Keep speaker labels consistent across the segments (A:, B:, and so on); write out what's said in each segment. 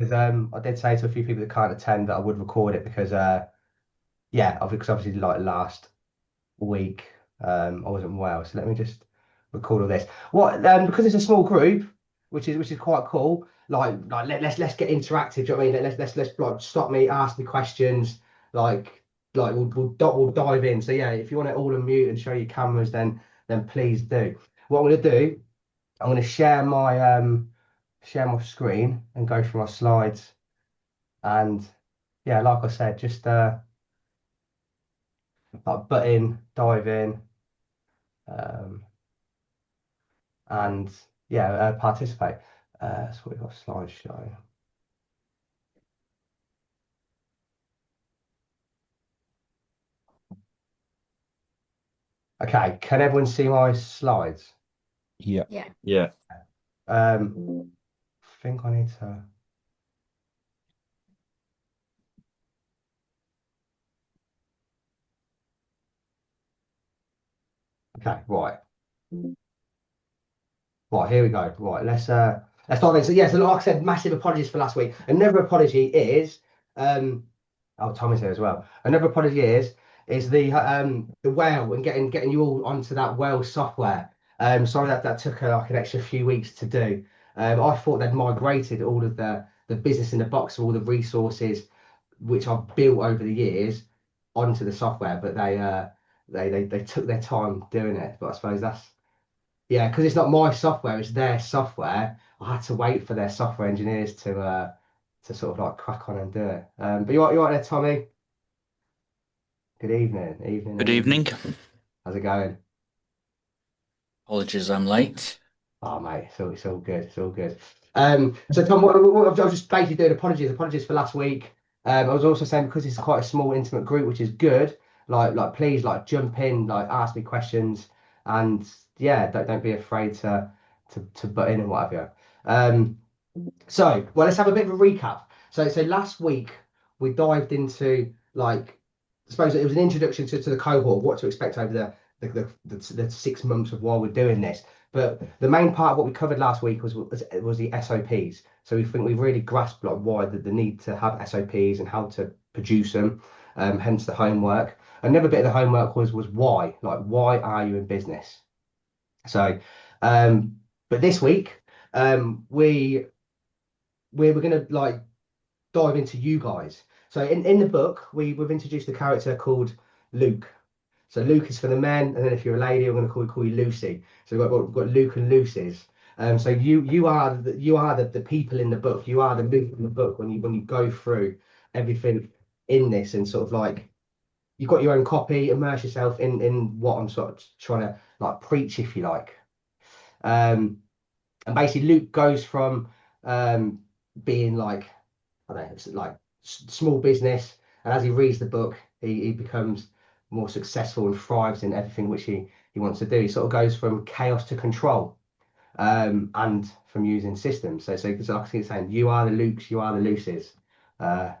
A: Because I did say to a few people that can't attend that I would record it because yeah, because obviously like last week I wasn't well. So let me just record all this. What because it's a small group, which is quite cool. Like let's get interactive. Do you know what I mean? Let's like stop me, ask me questions. Like we'll dive in. So yeah, if you want to all unmute and show your cameras, then please do. What I'm gonna do, I'm gonna share my screen and go through my slides. And yeah, like I said, just like butt in, dive in, um, and yeah, participate. So we've got a slideshow. Okay, can everyone see my slides?
B: Yeah.
C: Yeah.
B: Yeah.
A: I think I need to. Okay, right. Right, here we go. Right, let's dive in. So yeah, so like I said, massive apologies for last week. Another apology is oh Tommy's here as well. Another apology is the whale and getting you all onto that whale software. Sorry that took like an extra few weeks to do. I thought they'd migrated all of the business in the box, all the resources which I've built over the years onto the software, but they took their time doing it. But I suppose that's yeah, because it's not my software, it's their software. I had to wait for their software engineers to sort of like crack on and do it. But you all right there, Tommy? Good evening,
B: Good
A: evening.
B: evening.
A: How's it going?
B: Apologies, I'm late.
A: Oh, mate, it's all good. It's all good. So Tom, I was just basically doing apologies for last week. I was also saying because it's quite a small, intimate group, which is good. Like, please, like, jump in, like, ask me questions, and yeah, don't be afraid to butt in and whatever. Um, well, let's have a bit of a recap. So last week we dived into like, I suppose it was an introduction to the cohort, what to expect over the 6 months of while we're doing this. But the main part of what we covered last week was the SOPs. So we think we've really grasped like why the need to have SOPs and how to produce them. Hence the homework. Another bit of the homework was why, like why are you in business? So, but this week we're gonna like dive into you guys. So in the book, we've introduced a character called Luke. So Luke is for the men, and then if you're a lady, I'm going to call you Lucy. So we've got Luke and Lucy's. So you are the people in the book. You are the Luke in the book when you go through everything in this and sort of like you've got your own copy. Immerse yourself in what I'm sort of trying to like preach, if you like. Um, and basically Luke goes from being like I don't know, it's like small business. And as he reads the book, he becomes more successful and thrives in everything which he wants to do. He sort of goes from chaos to control, and from using systems. So like I keep saying, you are the Lukes, you are the Luces, uh,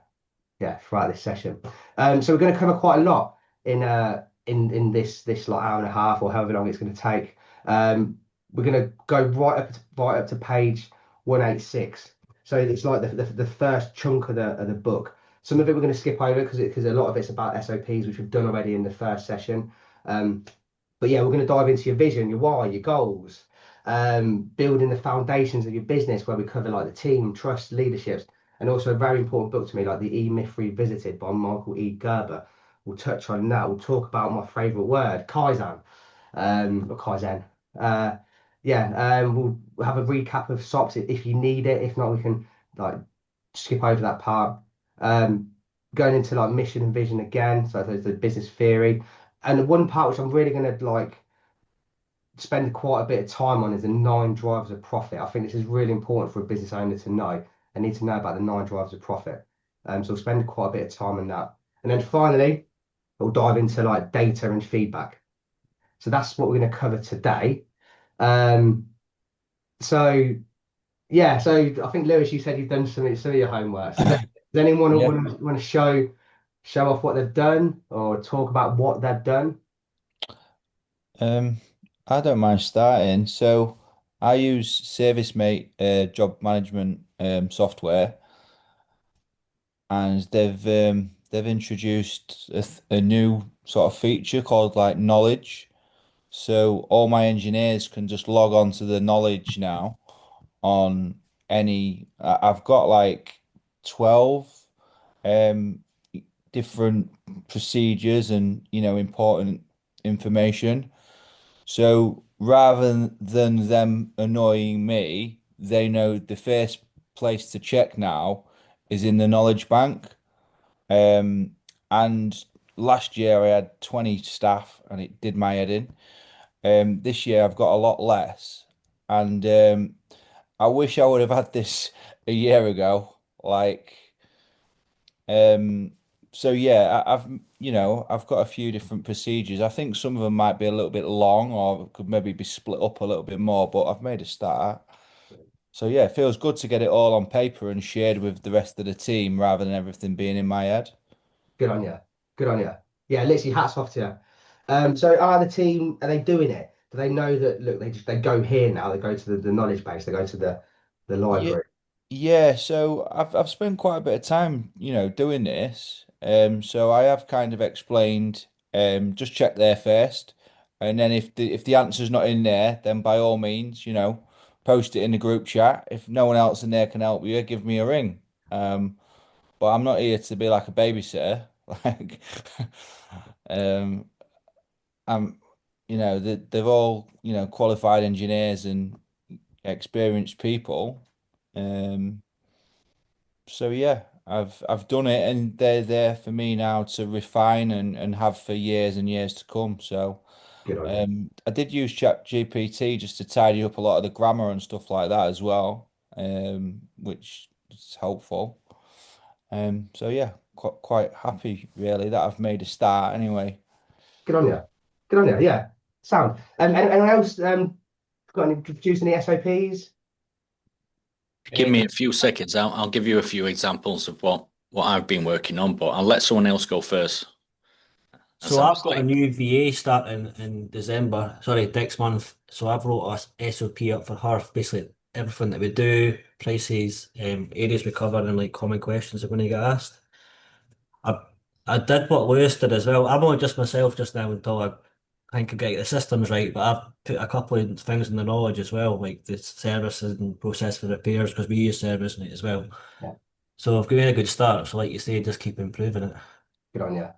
A: yeah, throughout this session. So we're going to cover quite a lot in this like hour and a half or however long it's going to take. We're going to go right up to page 186. So it's like the first chunk of the book. Some of it we're going to skip over because a lot of it's about SOPs, which we've done already in the first session. But yeah, we're going to dive into your vision, your why, your goals, building the foundations of your business, where we cover like the team, trust, leaderships, and also a very important book to me, like the E Myth Revisited by Michael E. Gerber. We'll touch on that. We'll talk about my favorite word, Kaizen, or Kaizen. Uh, yeah, we'll have a recap of SOPs if you need it. If not, we can like skip over that part. Um, Going into like mission and vision again, so there's the business theory, and one part which I'm really going to like spend quite a bit of time on is the 9 drivers of profit. I think this is really important for a business owner to know. They need to know about the 9 drivers of profit. So we'll spend quite a bit of time on that. And then finally, we'll dive into like data and feedback. So that's what we're going to cover today. Um, so yeah, so I think Lewis, you said you've done some of your homework. So does anyone
B: Yeah.
A: want to show off what they've done or talk about what they've done?
C: Um, I don't mind starting. So I use ServiceMate job management software. and they've introduced a new sort of feature called like knowledge. So all my engineers can just log on to the knowledge now on I've got like 12 um different procedures and important information. So rather than them annoying me, they know the first place to check now is in the knowledge bank. Um, and last year I had 20 staff and it did my head in. This year I've got a lot less, and I wish I would have had this a year ago. Like, um, so yeah, I've got a few different procedures. I think some of them might be a little bit long, or could maybe be split up a little bit more. But I've made a start. So yeah, it feels good to get it all on paper and shared with the rest of the team rather than everything being in my head.
A: Good on you. Good on you. Yeah, literally hats off to you. So are the team, are they doing it? Do they know that, look, they go here now, they go to the knowledge base, they go to the
C: Yeah,
A: library.
C: yeah. So I've spent quite a bit of time, doing this. So I have kind of explained, just check there first, and then if the answer's not in there, then by all means, post it in the group chat. If no one else in there can help you, give me a ring. But I'm not here to be like a babysitter. Like, um, I'm, they're all, qualified engineers and experienced people. Um. So yeah, I've done it and they're there for me now to refine and have for years and years to come. So
A: Good on you.
C: I did use ChatGPT just to tidy up a lot of the grammar and stuff like that as well, which is helpful. So yeah, quite happy really that I've made a start anyway.
A: Good on you. Good on you. Yeah. Sound. And anyone else got any producing any SOPs?
B: Give me a few seconds. I'll give you a few examples of what I've been working on, but I'll let someone else go first. That
D: So
B: sounds
D: I've got a
B: like
D: new VA starting in December, sorry, next month. So I've wrote a SOP up for her, basically everything that we do, prices, areas we cover, and like common questions that are going to get asked. I I did what Lewis did as well. I'm only just myself just now until I think I get the systems right, but I've put a couple of things in the knowledge as well, like the services and process for repairs, because we use service in it as well.
A: Yeah.
D: So I've given a good start. So like you say, just keep improving it.
A: Good on you.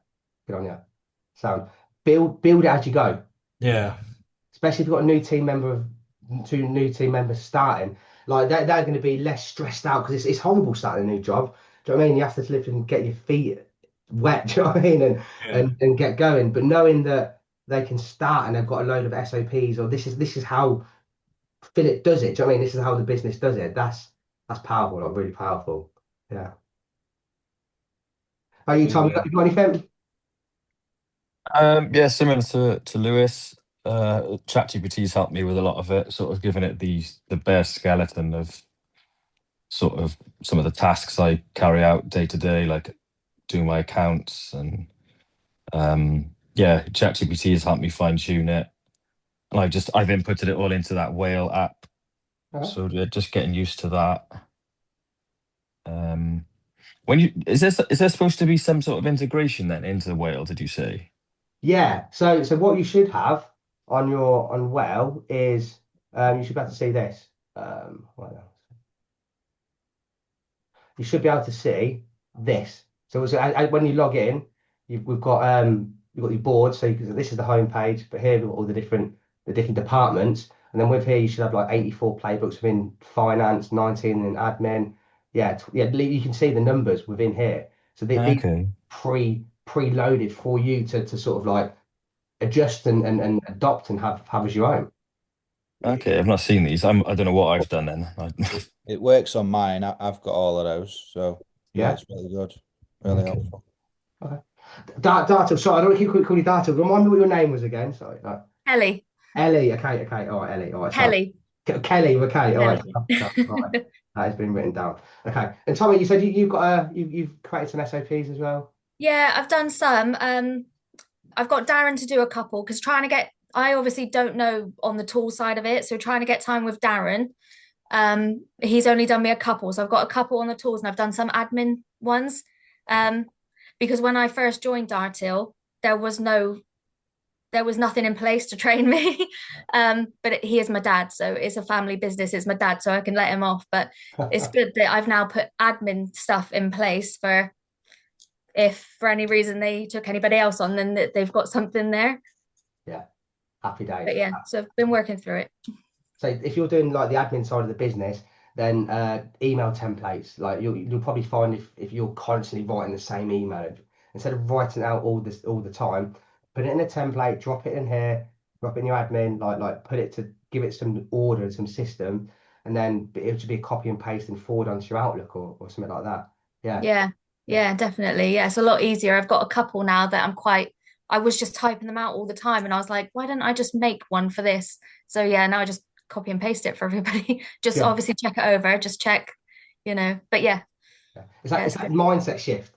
A: Good on you. Sound. Build it as you go.
D: Yeah.
A: Especially if you've got a new team member, two new team members starting, like they're going to be less stressed out because it's horrible starting a new job. Do you know what I mean? You have to live and get your feet wet, do you know what I mean? And
D: Yeah.
A: and get going. But knowing that they can start and they've got a load of SOPs, or this is how Philip does it. Do you know what I mean? This is how the business does it. That's powerful, like really powerful. Yeah. Are you, Tom? You got anything?
E: Yeah, similar to Lewis, ChatGPT's helped me with a lot of it, sort of giving it the bare skeleton of sort of some of the tasks I carry out day to day, like doing my accounts and yeah, ChatGPT has helped me fine tune it. And I've inputted it all into that Whale app,
A: Uh-huh.
E: so yeah, just getting used to that. When you is there supposed to be some sort of integration then into the Whale? Did you say?
A: Yeah. So what you should have on your on well is you should be able to see this. What else? You should be able to see this. So when you log in, we've got your board. So this is the home page, but here we've got all the different departments, and then with here you should have like 84 playbooks within finance, 19 in admin. Yeah, yeah. You can see the numbers within here. So these
E: Okay.
A: preloaded for you to sort of like adjust and adopt and have as your own.
E: Okay, I've not seen these. I don't know what I've done then.
C: It works on mine. I've got all of those. So yeah,
A: Yeah.
C: it's really good. Really
E: Okay.
C: helpful.
A: Okay. Dartle. Sorry, I don't keep calling you Dartle. Remind me what your name was again. Sorry.
F: Ellie.
A: Ellie. Okay. Okay. All right. Ellie. All right. Sorry.
F: Kelly.
A: Kelly. Okay. All right.
F: Kelly.
A: All right. That has been written down. Okay. And Tommy, you said you've got you've created some SOPs as well.
F: Yeah, I've done some. I've got Darren to do a couple because I obviously don't know on the tool side of it. So trying to get time with Darren. He's only done me a couple. So I've got a couple on the tools and I've done some admin ones. Because when I first joined Dartil, there was nothing in place to train me. But he is my dad, so it's a family business. It's my dad, so I can let him off. But it's good that I've now put admin stuff in place for if for any reason they took anybody else on, then they've got something there.
A: Yeah, happy days.
F: But yeah, so I've been working through it.
A: So if you're doing like the admin side of the business, then email templates, like you'll probably find if you're constantly writing the same email, instead of writing out all the time, put it in a template, drop it in here, drop it in your admin, like put it to give it some order and some system, and then it should be a copy and paste and forward onto your Outlook or something like that.
F: Yeah, definitely. Yeah, it's a lot easier. I've got a couple now that I was just typing them out all the time, and I was like, why don't I just make one for this? So yeah, now I just copy and paste it for everybody. Just
A: Yeah.
F: obviously check it over, just check, but yeah.
A: It's that mindset shift.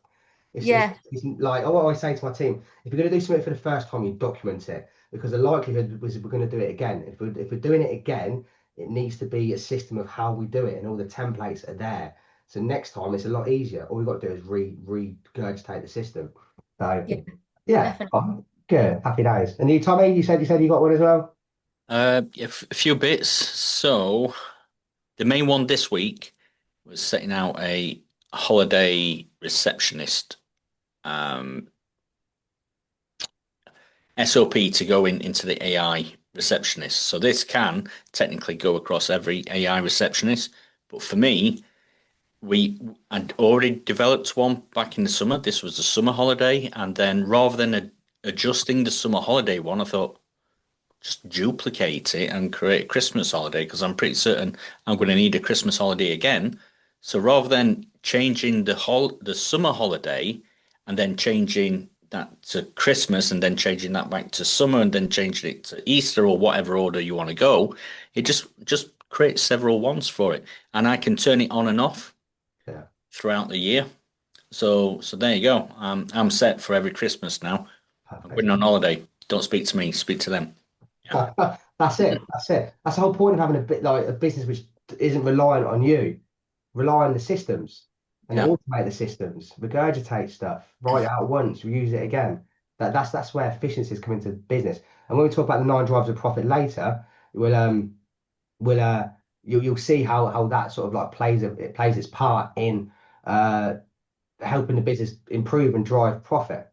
A: It's like I always say to my team, if you're going to do something for the first time, you document it, because the likelihood was we're going to do it again. If we're doing it again, it needs to be a system of how we do it, and all the templates are there. So next time it's a lot easier. All we've got to do is regurgitate the system. So yeah, good, happy days. And you, Tommy, you said you got one as well.
B: A few bits. So the main one this week was setting out a holiday receptionist SOP to go into the AI receptionist. So this can technically go across every AI receptionist, but for me, I'd already developed one back in the summer. This was the summer holiday, and then rather than adjusting the summer holiday one, I thought just duplicate it and create a Christmas holiday, because I'm pretty certain I'm going to need a Christmas holiday again. So rather than changing the summer holiday and then changing that to Christmas and then changing that back to summer and then changing it to Easter or whatever order you want to go, it just creates several ones for it, and I can turn it on and off throughout the year. So there you go. I'm set for every Christmas now.
A: Perfect.
B: I'm going on holiday. Don't speak to me, speak to them.
A: Yeah. That's it. That's the whole point of having a business which isn't reliant on you. Rely on the systems and automate the systems, regurgitate stuff, write it out once, reuse it again. That's where efficiencies come into business. And when we talk about the 9 drivers of profit later, you'll see how that sort of like plays its part in helping the business improve and drive profit.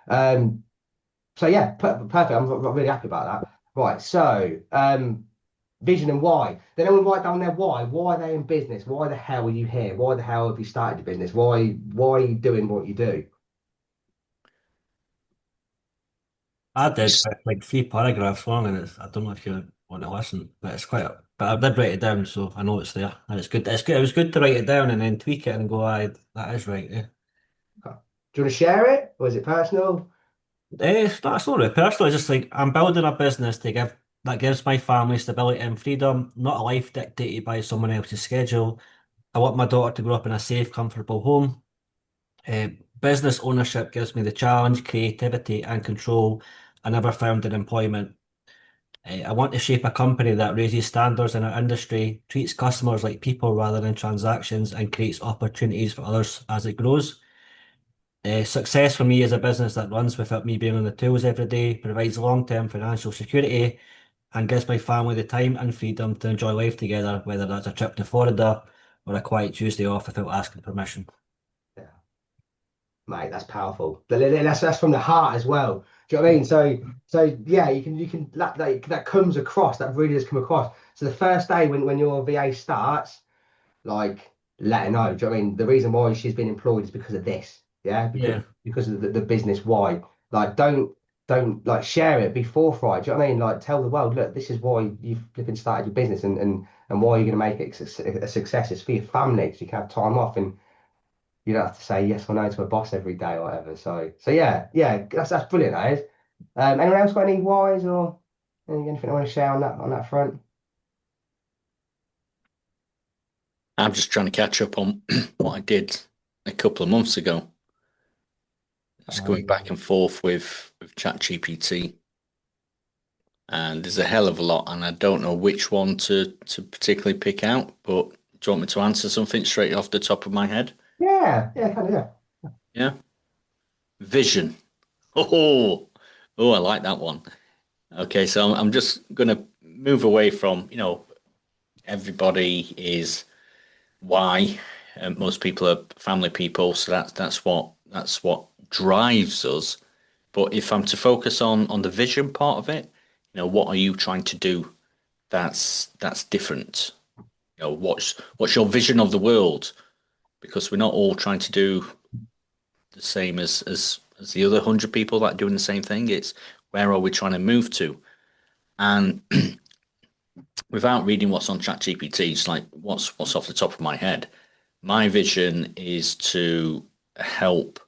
A: So yeah, perfect. I'm really happy about that. Right. So vision and why. Then everyone write down their why. Why are they in business? Why the hell are you here? Why the hell have you started your business? Why are you doing what you do?
D: I did like 3 paragraphs long, and I don't know if you want to listen, but but I did write it down, so I know it's there, and it's good. It's good. It was good to write it down and then tweak it and go, "Aye, that is right." Yeah.
A: Okay. Do you want to share it, or is it personal?
D: It's not really personal. It's just like I'm building a business that gives my family stability and freedom, not a life dictated by someone else's schedule. I want my daughter to grow up in a safe, comfortable home. Uh, Business ownership gives me the challenge, creativity, and control I never found in employment. I want to shape a company that raises standards in our industry, treats customers like people rather than transactions, and creates opportunities for others as it grows. Success for me is a business that runs without me being on the tools every day, provides long-term financial security, and gives my family the time and freedom to enjoy life together, whether that's a trip to Florida or a quiet Tuesday off without asking permission.
A: Yeah, mate, that's powerful. That's from the heart as well. Do you know what I mean? So yeah, you can that comes across. That really does come across. So the first day when your VA starts, like let her know. Do you know what I mean? The reason why she's been employed is because of this. Yeah, because of the business why. Like don't like share it, be forthright. Do you know what I mean? Like tell the world, look, this is why you've flipping started your business and why you're going to make it a success. It's for your family, so you can have time off and you don't have to say yes or no to a boss every day or whatever. So yeah, that's brilliant, that is. Anyone else got any whys or anything I want to share on that front?
B: I'm just trying to catch up on what I did a couple of months ago. Just going back and forth with ChatGPT, and there's a hell of a lot, and I don't know which one to particularly pick out. But do you want me to answer something straight off the top of my head?
A: Yeah, kind of, yeah.
B: Yeah. Vision. Oh, oh, I like that one. Okay, so I'm just going to move away from, everybody is why. Most people are family people, so that's what drives us. But if I'm to focus on the vision part of it, what are you trying to do that's different? What's your vision of the world? Because we're not all trying to do the same as the other 100 people that are doing the same thing. It's where are we trying to move to? And without reading what's on ChatGPT, it's like what's off the top of my head. My vision is to help,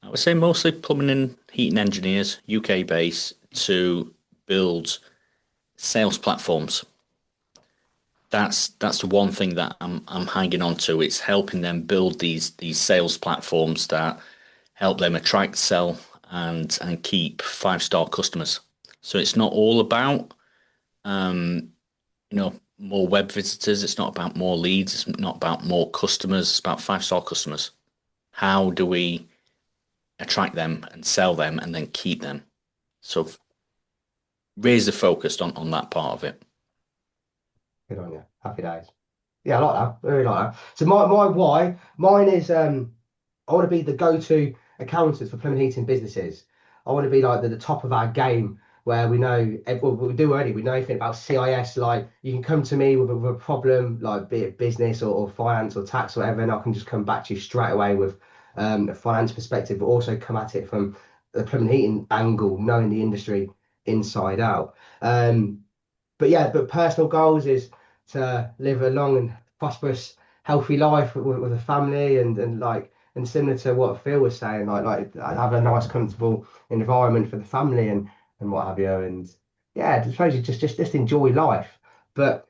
B: I would say mostly plumbing and heating engineers, UK based, to build sales platforms. That's the one thing that I'm hanging on to. It's helping them build these sales platforms that help them attract, sell, and keep 5-star customers. So it's not all about more web visitors. It's not about more leads. It's not about more customers. It's about 5-star customers. How do we attract them and sell them and then keep them? So raise the focus on that part of it.
A: Good on you. Happy days. Yeah, I like that. Really like that. So my why, mine is I want to be the go-to accountant for plumbing heating businesses. I want to be like the top of our game where we know, well, we do already, we know everything about CIS. Like you can come to me with a problem, like be it business or finance or tax or whatever, and I can just come back to you straight away with a finance perspective, but also come at it from the plumbing heating angle, knowing the industry inside out. But yeah, but personal goals is to live a long and prosperous, healthy life with a family and like and similar to what Phil was saying, like have a nice, comfortable environment for the family and what have you. And yeah, I suppose you just enjoy life. But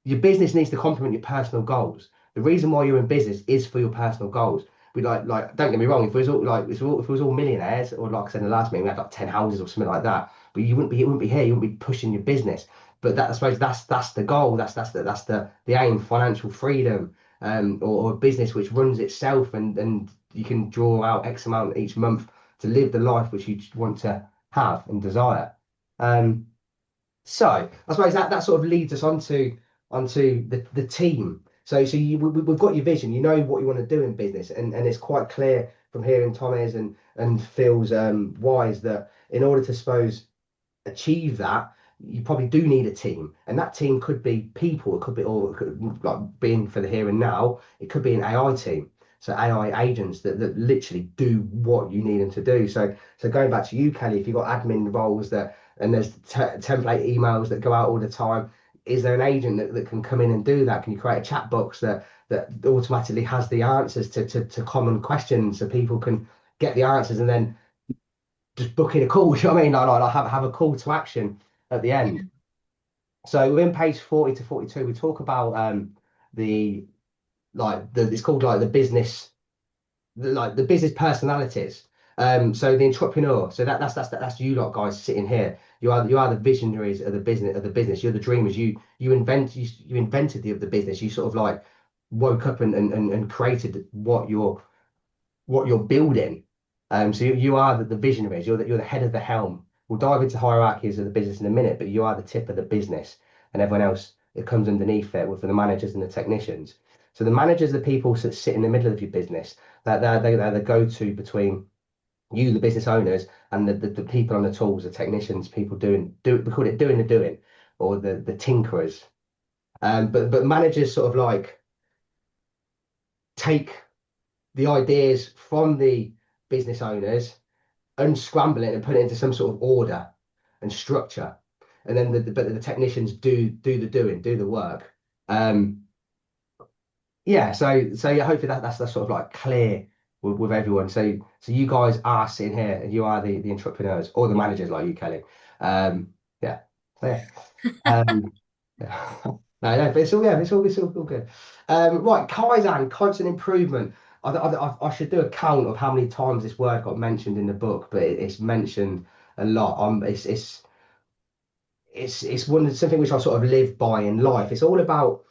A: your business needs to complement your personal goals. The reason why you're in business is for your personal goals. We like don't get me wrong, if it was all like if it was all millionaires, or like I said in the last meeting, we had like 10 houses or something like that, but you wouldn't be here, you wouldn't be pushing your business. But that I suppose that's the goal, that's the aim, financial freedom, or a business which runs itself and you can draw out X amount each month to live the life which you want to have and desire. Um, so I suppose that sort of leads us onto the team. So we've got your vision. You know what you want to do in business, and it's quite clear from hearing Tommy's and Phil's whys that in order to suppose achieve that, you probably do need a team, and that team could be people. It could be or it could, like being for the here and now. It could be an AI team. So AI agents that literally do what you need them to do. So going back to you, Kelly, if you've got admin roles that and there's template emails that go out all the time, is there an agent that can come in and do that? Can you create a chat box that automatically has the answers to common questions so people can get the answers and then just book in a call? You know what I mean? Like have a call to action at the end. So within page 40 to 42, we talk about the it's called like the business personalities. So the entrepreneur. So that's you lot guys sitting here. You are the visionaries of the business. You're the dreamers. You invented the business. You sort of like woke up and created what you're building. So you are the visionaries. You're the head of the helm. We'll dive into hierarchies of the business in a minute, but you are the tip of the business, and everyone else it comes underneath it with the managers and the technicians. So the managers are the people that sit in the middle of your business. They're the go-to between you, the business owners, and the people on the tools, the technicians, people we call it doing the doing, or the tinkerers. But managers sort of like take the ideas from the business owners, unscramble it and put it into some sort of order and structure. And then the technicians do the doing, do the work. Yeah, so yeah, hopefully that's sort of like clear with everyone. So you guys are sitting here and you are the entrepreneurs or the managers like you, Kelly. Yeah. So yeah. Yeah. No, but it's all yeah, it's all good. Right, Kaizen, constant improvement. I should do a count of how many times this word got mentioned in the book, but it's mentioned a lot. It's something which I sort of live by in life. It's all about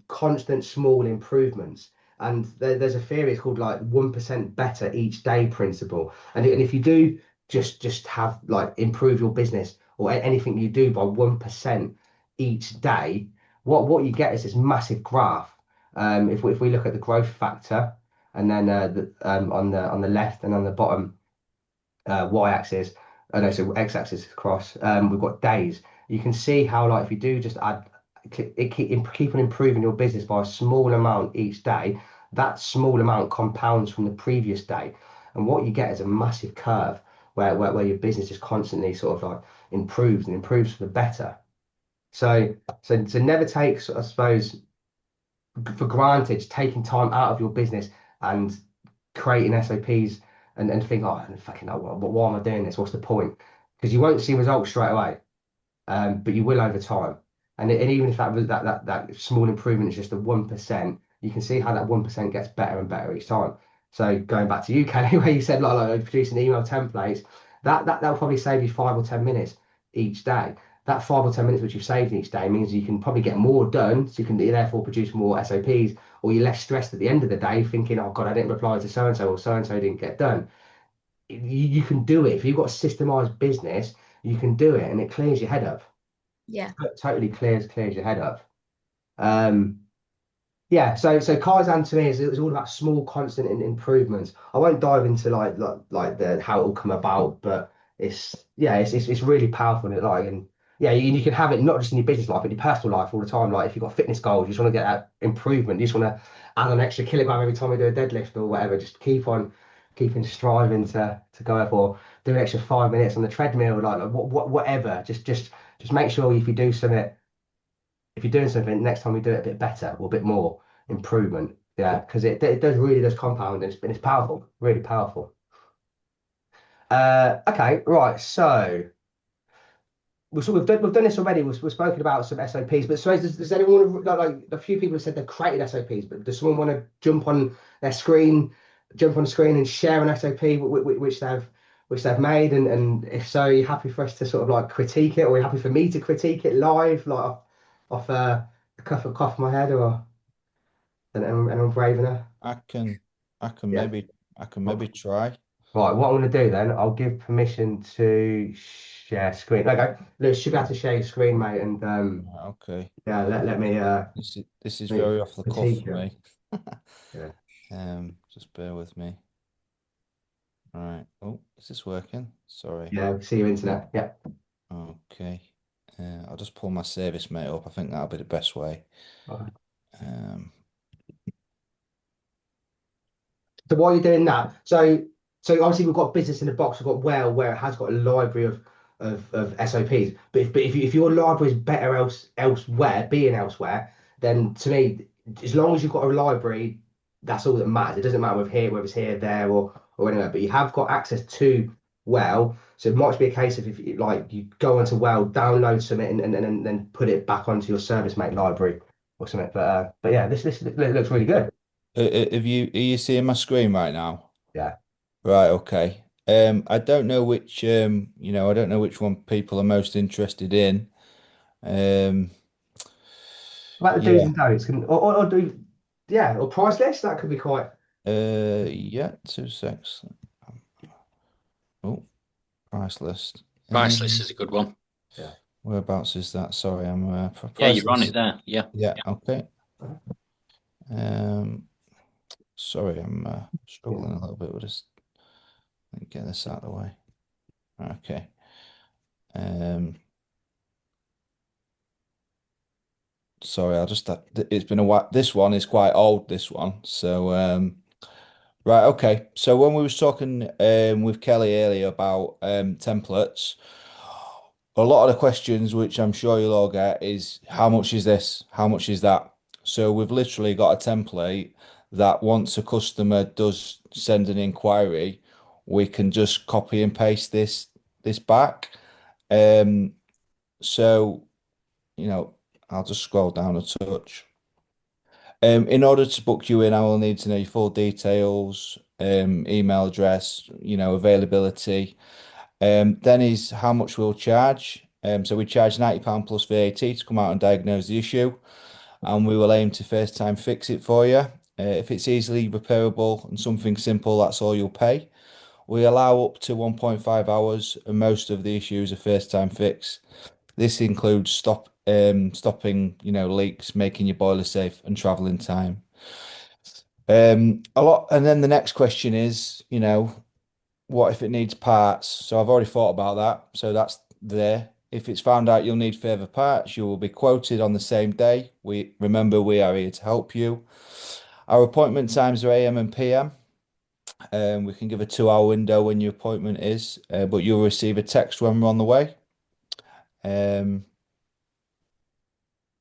A: constant small improvements. And there's a theory, it's called like 1% better each day principle. And if you do just have like improve your business or anything you do by 1% each day, what you get is this massive graph. If we look at the growth factor, and then on the left and on the bottom y-axis, no, so x-axis across, we've got days. You can see how like if you do just add, keep on improving your business by a small amount each day, that small amount compounds from the previous day, and what you get is a massive curve where your business is constantly sort of like improves and improves for the better. So never take, I suppose, for granted taking time out of your business and creating SOPs and think, oh, fucking hell, why am I doing this? What's the point? Because you won't see results straight away, but you will over time. And even if that small improvement is just a 1%, you can see how that 1% gets better and better each time. So going back to you, Kelly, where you said like producing email templates, that'll probably save you 5 or 10 minutes each day. That 5 or 10 minutes which you've saved each day means you can probably get more done, so you can therefore produce more SOPs, or you're less stressed at the end of the day thinking, oh God, I didn't reply to so-and-so, or so-and-so didn't get done. You can do it. If you've got a systemized business, you can do it, and it clears your head up.
F: Yeah.
A: Totally clears your head up. Yeah, so Kaizen to me is all about small constant improvements. I won't dive into like the how it will come about, but it's really powerful, and you can have it not just in your business life but in your personal life all the time. Like if you've got fitness goals, you just want to get that improvement, you just want to add an extra kilogram every time you do a deadlift or whatever. Just keeping striving to go up, or do an extra 5 minutes on the treadmill, like whatever. Just make sure if you're doing something, next time you do it a bit better or a bit more improvement. Yeah, because it does compound, and it's powerful, really powerful. Okay, right. So we've done this already. We've spoken about some SOPs, but so does anyone like a few people have said they've created SOPs, but does someone want to jump on the screen and share an SOP which they've made, and if so, are you happy for us to sort of like critique it, or are you happy for me to critique it live, like off the cuff of my head, or and I'm brave enough?
C: I can
A: Yeah.
C: maybe try.
A: Right, what I'm going to do then, I'll give permission to share screen. Okay, Lewis, should be able to share your screen, mate, and
C: Okay.
A: yeah, let me
C: This is
A: me
C: very off the cuff
A: critique
C: for
A: it.
C: me.
A: Yeah.
C: Just bear with me. All right. Oh, is this working? Sorry.
A: Yeah, see your internet. Yeah.
C: Okay. I'll just pull my service mate up. I think that'll be the best way.
A: Right.
C: So
A: while you're doing that, so obviously we've got business in the box. We've got where it has got a library of SOPs. But if your library is better elsewhere, being elsewhere, then to me, as long as you've got a library, that's all that matters. It doesn't matter whether it's here, there, or anywhere. But you have got access to well. So it might be a case of if you go onto well, download something, and then put it back onto your service mate library or something. But yeah, this looks really good.
C: are you seeing my screen right now?
A: Yeah.
C: Right, okay. I don't know which I don't know which one people are most interested in.
A: About the do's
C: Yeah.
A: and don'ts, or do, yeah, or price list, that could be quite.
C: Yeah, 2 secs. Oh, price list.
B: Price list is a good one.
A: Yeah.
C: Whereabouts is that? Sorry, I'm for
B: Yeah,
C: price
B: you're on
C: list.
B: it there. Yeah.
C: Yeah, okay. Sorry, I'm struggling a little bit with this. Let me get this out of the way. Okay. Sorry, it's been a while. This one is quite old, this one. So right, okay. So when we was talking with Kelly earlier about templates, a lot of the questions which I'm sure you'll all get is how much is this? How much is that? So we've literally got a template that once a customer does send an inquiry, we can just copy and paste this back. So I'll just scroll down a touch. In order to book you in, I will need to know your full details, email address, availability. Then is how much we'll charge. So we charge £90 plus VAT to come out and diagnose the issue, and we will aim to first time fix it for you. If it's easily repairable and something simple, that's all you'll pay. We allow up to 1.5 hours, and most of the issues are first time fix. This includes stopping, leaks, making your boiler safe, and traveling time. A lot, and then the next question is, what if it needs parts? So I've already thought about that. So that's there. If it's found out you'll need further parts, you will be quoted on the same day. We are here to help you. Our appointment times are AM and PM. We can give a 2 hour window when your appointment is, but you'll receive a text when we're on the way. Um,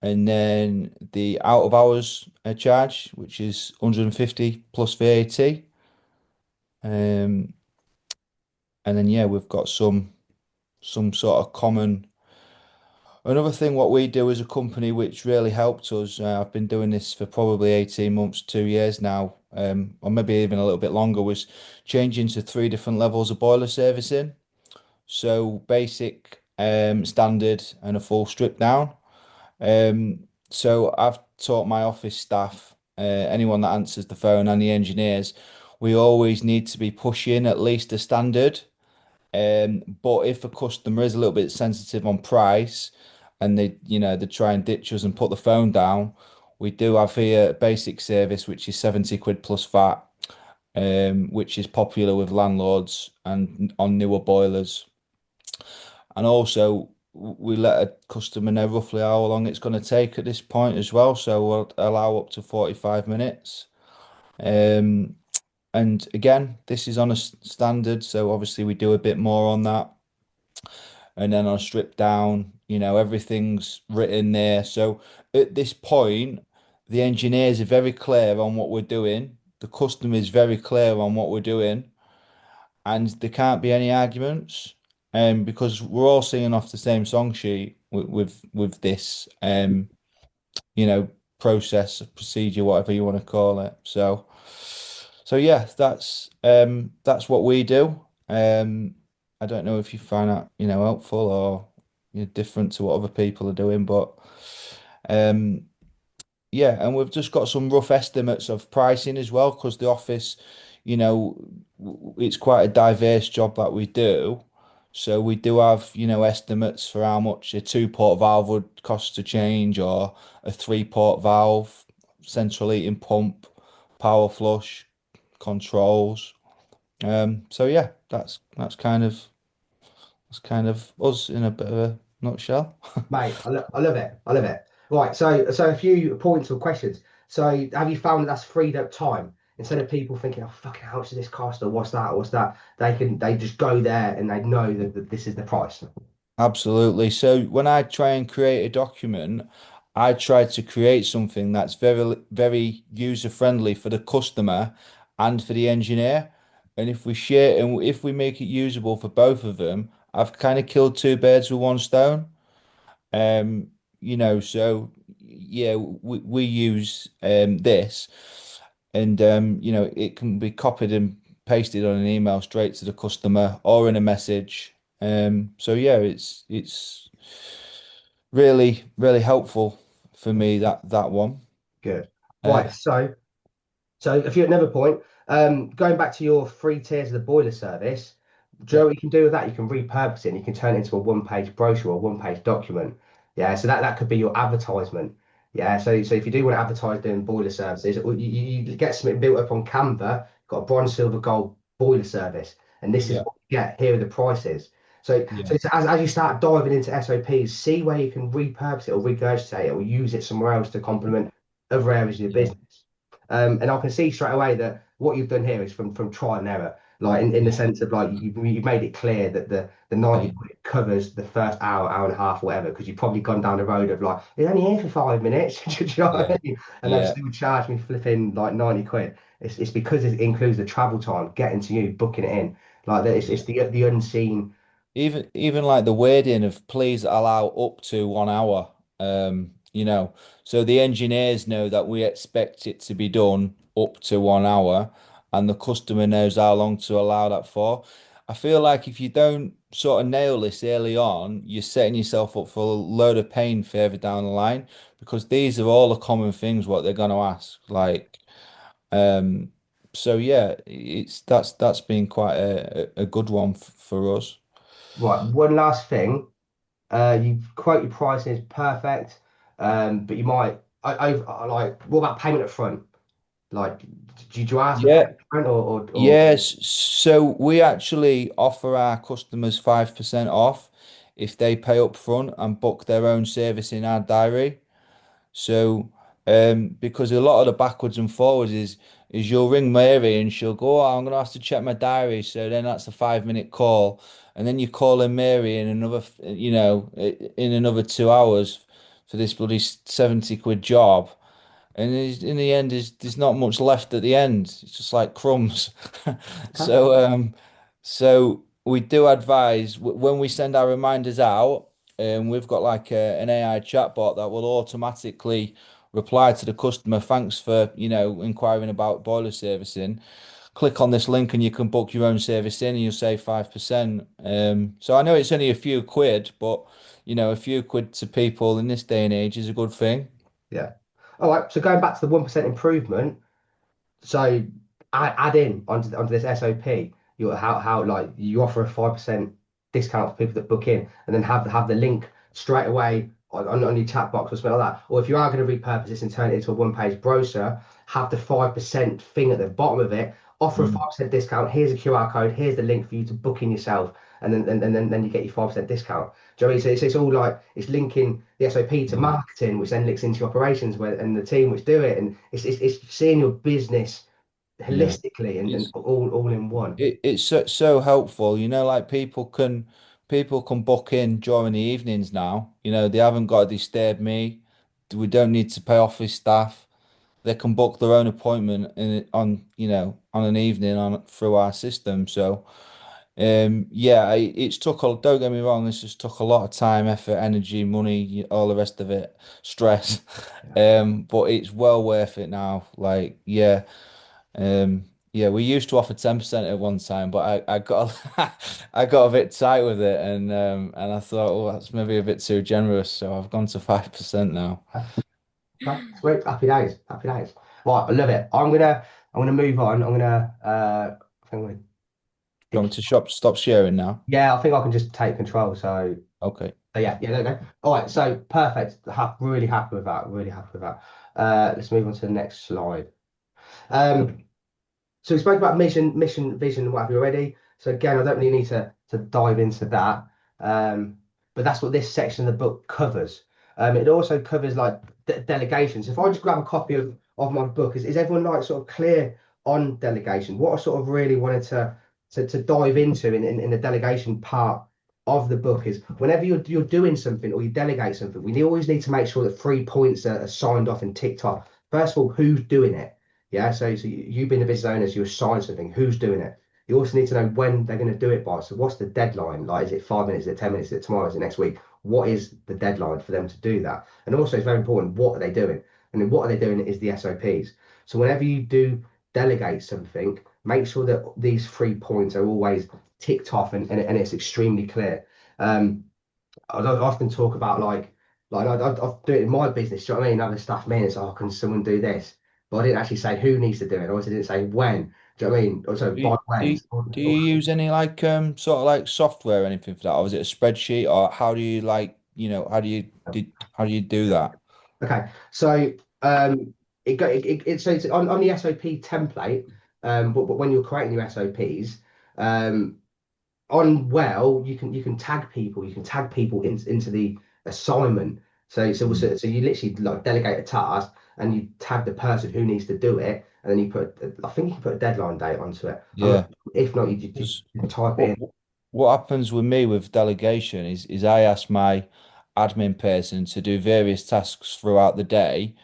C: and then the out of hours charge, which is 150 plus VAT. Um, and then yeah, we've got some sort of common. Another thing, what we do as a company, which really helped us, I've been doing this for probably 18 months, 2 years now, or maybe even a little bit longer, was changing to 3 different levels of boiler servicing. So basic, standard, and a full strip down. So I've taught my office staff, anyone that answers the phone and the engineers, we always need to be pushing at least a standard. But if a customer is a little bit sensitive on price and they try and ditch us and put the phone down, we do have here a basic service, which is 70 quid plus VAT, which is popular with landlords and on newer boilers. And also, we let a customer know roughly how long it's going to take at this point as well. So we'll allow up to 45 minutes. Um, and again, this is on a standard, so obviously we do a bit more on that. And then on a strip down, everything's written there. So at this point, the engineers are very clear on what we're doing. The customer is very clear on what we're doing, and there can't be any arguments. Because we're all singing off the same song sheet with this, you know, process, procedure, whatever you want to call it. So yeah, that's what we do. I don't know if you find that, helpful or different to what other people are doing, but um yeah, and we've just got some rough estimates of pricing as well, because the office, it's quite a diverse job that we do. So we do have, estimates for how much a two-port valve would cost to change, or a three-port valve, central heating pump, power flush, controls. So yeah, that's kind of us in a bit of a nutshell.
A: Mate, I love it. I love it. Right, so a few points or questions. So have you found that that's freed up time? Instead of people thinking, oh fucking how much does this cost or what's that or what's that, they just go there and they know that this is the price.
C: Absolutely. So when I try and create a document, I try to create something that's very, very user friendly for the customer and for the engineer. And if we share and if we make it usable for both of them, I've kind of killed two birds with one stone. Um, so yeah, we use this, and it can be copied and pasted on an email straight to the customer or in a message. So yeah, it's really, really helpful for me, that one.
A: Good.
C: Uh,
A: Right, so if you another point, going back to your 3 tiers of the boiler service, do you
C: yeah,
A: know what you can do with that? You can repurpose it and you can turn it into a one-page brochure or one-page document. Yeah, so that could be your advertisement. Yeah, so if you do want to advertise doing boiler services, you get something built up on Canva, got a bronze, silver, gold boiler service, and this is
C: yeah,
A: what you get. Here are the prices. So,
C: yeah,
A: so it's, as you start diving into SOPs, see where you can repurpose it or regurgitate it or use it somewhere else to complement other areas of your
C: yeah,
A: business. And I can see straight away that what you've done here is from trial and error. Like in the
C: yeah,
A: sense of like you've made it clear that the 90
C: yeah,
A: quid covers the first hour and a half, whatever, because you've probably gone down the road of like, it's only here for 5 minutes. Do you know what
C: yeah,
A: I mean? And they'll
C: yeah,
A: still charge me flipping like 90 quid. It's because it includes the travel time, getting to you, booking it in. Like that, it's
C: yeah.
A: the unseen.
C: Even like the wording of please allow up to 1 hour. So the engineers know that we expect it to be done up to 1 hour, and the customer knows how long to allow that for. I feel like if you don't sort of nail this early on, you're setting yourself up for a load of pain further down the line, because these are all the common things what they're going to ask. Like, Um, so yeah, that's been quite a good one for us.
A: Right, one last thing. You quote your pricing is perfect, but you might like what about payment up front? Like, did you ask for
C: Yeah,
A: payment up front or
C: yes. So we actually offer our customers 5% off if they pay up front and book their own service in our diary. So, because a lot of the backwards and forwards is you'll ring Mary and she'll go, oh, I'm gonna have to check my diary. So then that's a 5 minute call, and then you're calling Mary in in another 2 hours for this bloody 70 quid job. And in the end, there's not much left at the end. It's just like crumbs. So, so we do advise when we send our reminders out, we've got like an AI chatbot that will automatically reply to the customer. Thanks for, inquiring about boiler servicing. Click on this link and you can book your own service in and you'll save 5%. So I know it's only a few quid, but a few quid to people in this day and age is a good thing.
A: yeah. All right. So going back to the 1% improvement. So add in onto this SOP, you how like you offer a 5% discount for people that book in, and then have the link straight away on your chat box or something like that. Or if you are going to repurpose this and turn it into a one-page brochure, have the 5% thing at the bottom of it. Offer a
C: Mm.
A: 5% discount. Here's a QR code. Here's the link for you to book in yourself, and then you get your 5% discount. Do you know what I mean? So it's all like it's linking the SOP to marketing, which then links into your operations where and the team which do it, and it's seeing your business
C: Yeah.
A: holistically and
C: It's
A: all in one.
C: it's so helpful, like people can book in during the evenings now. They haven't got to disturb me. We don't need to pay office staff. They can book their own appointment on an evening on through our system. So yeah, it's took a don't get me wrong, it's just took a lot of time, effort, energy, money, all the rest of it, stress. But it's well worth it now. Like, yeah. Yeah, we used to offer 10% at one time, but I got I got a bit tight with it, and I thought, oh, that's maybe a bit too generous, so I've gone to 5% now.
A: Okay, sweet, happy days, happy days. Right, I love it. I'm gonna move on. I think I'm gonna
C: Do you want me to stop sharing now?
A: yeah, I think I can just take control.
C: Okay.
A: Yeah, there we go. All right, so perfect. Really happy with that. Really happy with that. Let's move on to the next slide. Um, So we spoke about mission, vision, and what have you already. So again, I don't really need to dive into that. But that's what this section of the book covers. It also covers like delegation. So if I just grab a copy of my book, is everyone like sort of clear on delegation? What I sort of really wanted to dive into in the delegation part of the book is whenever you're doing something or you delegate something, we always need to make sure that 3 points are signed off and ticked off. First of all, who's doing it? Yeah, so you being a business owner, so you assign something, who's doing it? You also need to know when they're going to do it by. So what's the deadline? Like, is it 5 minutes? Is it 10 minutes? Is it tomorrow? Is it next week? What is the deadline for them to do that? And also, it's very important, what are they doing? And then what are they doing is the SOPs. So whenever you do delegate something, make sure that these 3 points are always ticked off and it's extremely clear. I often talk about I do it in my business. Do you know what I mean? Other staff me and it's oh, can someone do this? But I didn't actually say who needs to do it. I also didn't say when. Do you know what I mean? Also
C: Do you,
A: by
C: do
A: when.
C: you, do you use any like sort of like software or anything for that, or is it a spreadsheet, or how do you like how do you do that?
A: Okay, so so it's on the SOP template. But when you're creating your SOPs, um, on well you can tag people into the assignment
C: Mm.
A: so you literally like delegate a task and you tag the person who needs to do it and then you put I think you can put a deadline date onto it. I'm not,
C: Yeah.
A: if not you type it
C: What
A: in.
C: what happens with me with delegation is I ask my admin person to do various tasks throughout the day,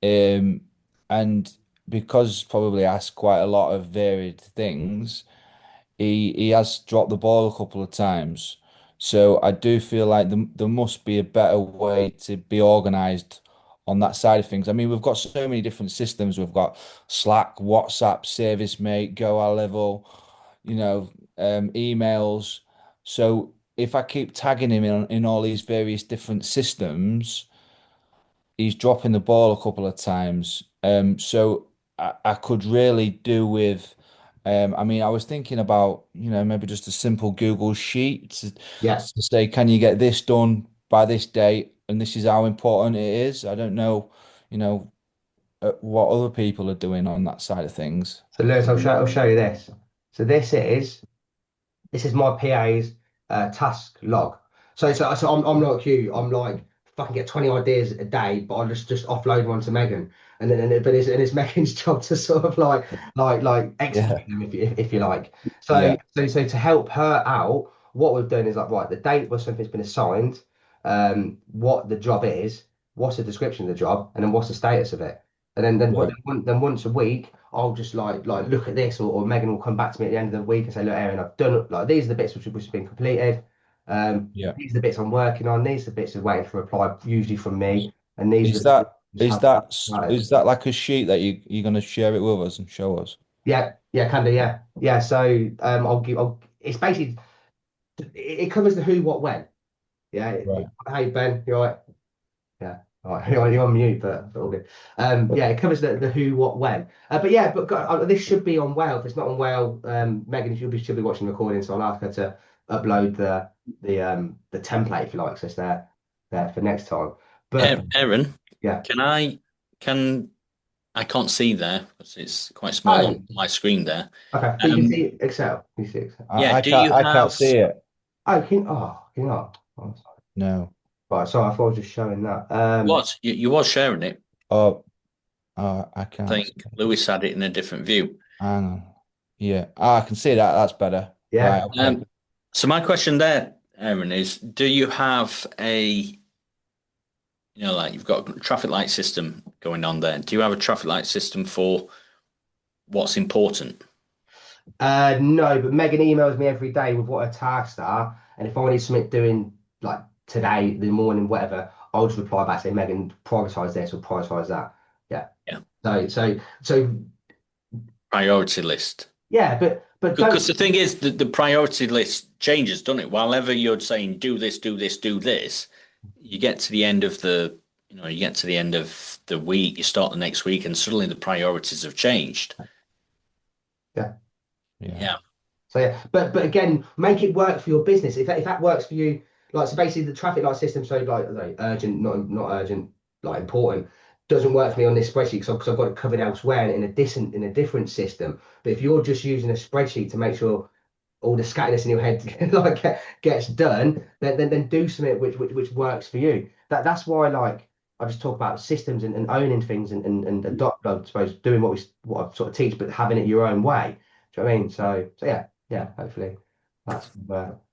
C: um, and because probably I ask quite a lot of varied things, he has dropped the ball a couple of times. So I do feel like there must be a better way to be organized on that side of things. I mean, we've got so many different systems. We've got Slack, WhatsApp, Service Mate, Go Our Level, you know, emails. So if I keep tagging him in all these various different systems, he's dropping the ball a couple of times. So I could really do with. I mean, I was thinking about, maybe just a simple Google sheet
A: Yeah.
C: to say, can you get this done by this date? And this is how important it is. I don't know, you know, what other people are doing on that side of things.
A: So Lewis, I'll show you this. So this is my PA's task log. So I'm like you. I'm like fucking get 20 ideas a day, but I just offload one to Megan, but it's Megan's job to sort of like execute
C: Yeah.
A: them if you like. So
C: Yeah.
A: so to help her out, what we've done is like right, the date where something's been assigned, what the job is, what's the description of the job, and then what's the status of it. And
C: Right.
A: then once a week, I'll just like look at this, or Megan will come back to me at the end of the week and say, look, Aaron, I've done like these are the bits which have been completed.
C: Yeah.
A: These are the bits I'm working on. These are the bits are waiting for a reply, usually from me. And these are
C: Is
A: the bits
C: that
A: which
C: is
A: have
C: that
A: started.
C: is that like a sheet that you're gonna share it with us and show us?
A: Yeah, can do, yeah. So it's basically it covers the who, what, when. Yeah.
C: Right.
A: Hey Ben, you all right? Yeah. All right. You're on mute, but all good. Yeah, it covers the who, what, when. But yeah, this should be on Whale. If it's not on Whale, Megan should be watching the recording, so I'll ask her to upload the template if you like, so it's there for next time. But
B: Aaron,
A: yeah.
B: can I can't see there because it's quite small
A: Oh,
B: on my screen there.
A: okay. But you can see Excel. You see Excel.
B: Yeah,
C: I
B: do
C: can't
B: you
C: I can't
B: have
C: see it.
A: Oh, can you not? Oh, sorry.
C: No.
A: Right, sorry, I thought I was just showing that.
B: what you was sharing it?
C: Oh, I
B: I
C: can't see
B: think
C: it.
B: Lewis had it in a different view.
C: Hang on. Yeah. I can see that. That's better.
A: Yeah.
C: Right. Okay.
B: So my question there, Aaron, is do you have like you've got a traffic light system going on there. Do you have a traffic light system for what's important?
A: No, but Megan emails me every day with what her tasks are, and if I need something doing like today, in the morning, whatever, I'll just reply back saying, Megan, prioritize this or prioritize that. Yeah.
B: Yeah.
A: So
B: Priority list.
A: yeah, but
B: Because
A: don't.
B: the thing is, the priority list changes, doesn't it? While you're saying do this, do this, do this, you get to the end of the week, you start the next week, and suddenly the priorities have changed.
A: Yeah.
C: Yeah.
B: Yeah.
A: So yeah, but again, make it work for your business. If that works for you, like so basically the traffic light system, so like urgent, not urgent, like important, doesn't work for me on this spreadsheet because I've got it covered elsewhere in a different system. But if you're just using a spreadsheet to make sure all the scattiness in your head gets done, then do something which works for you. That's why like I just talk about systems and owning things and adopt, I suppose, doing what I sort of teach, but having it your own way. Do you know what I mean? So yeah, hopefully that's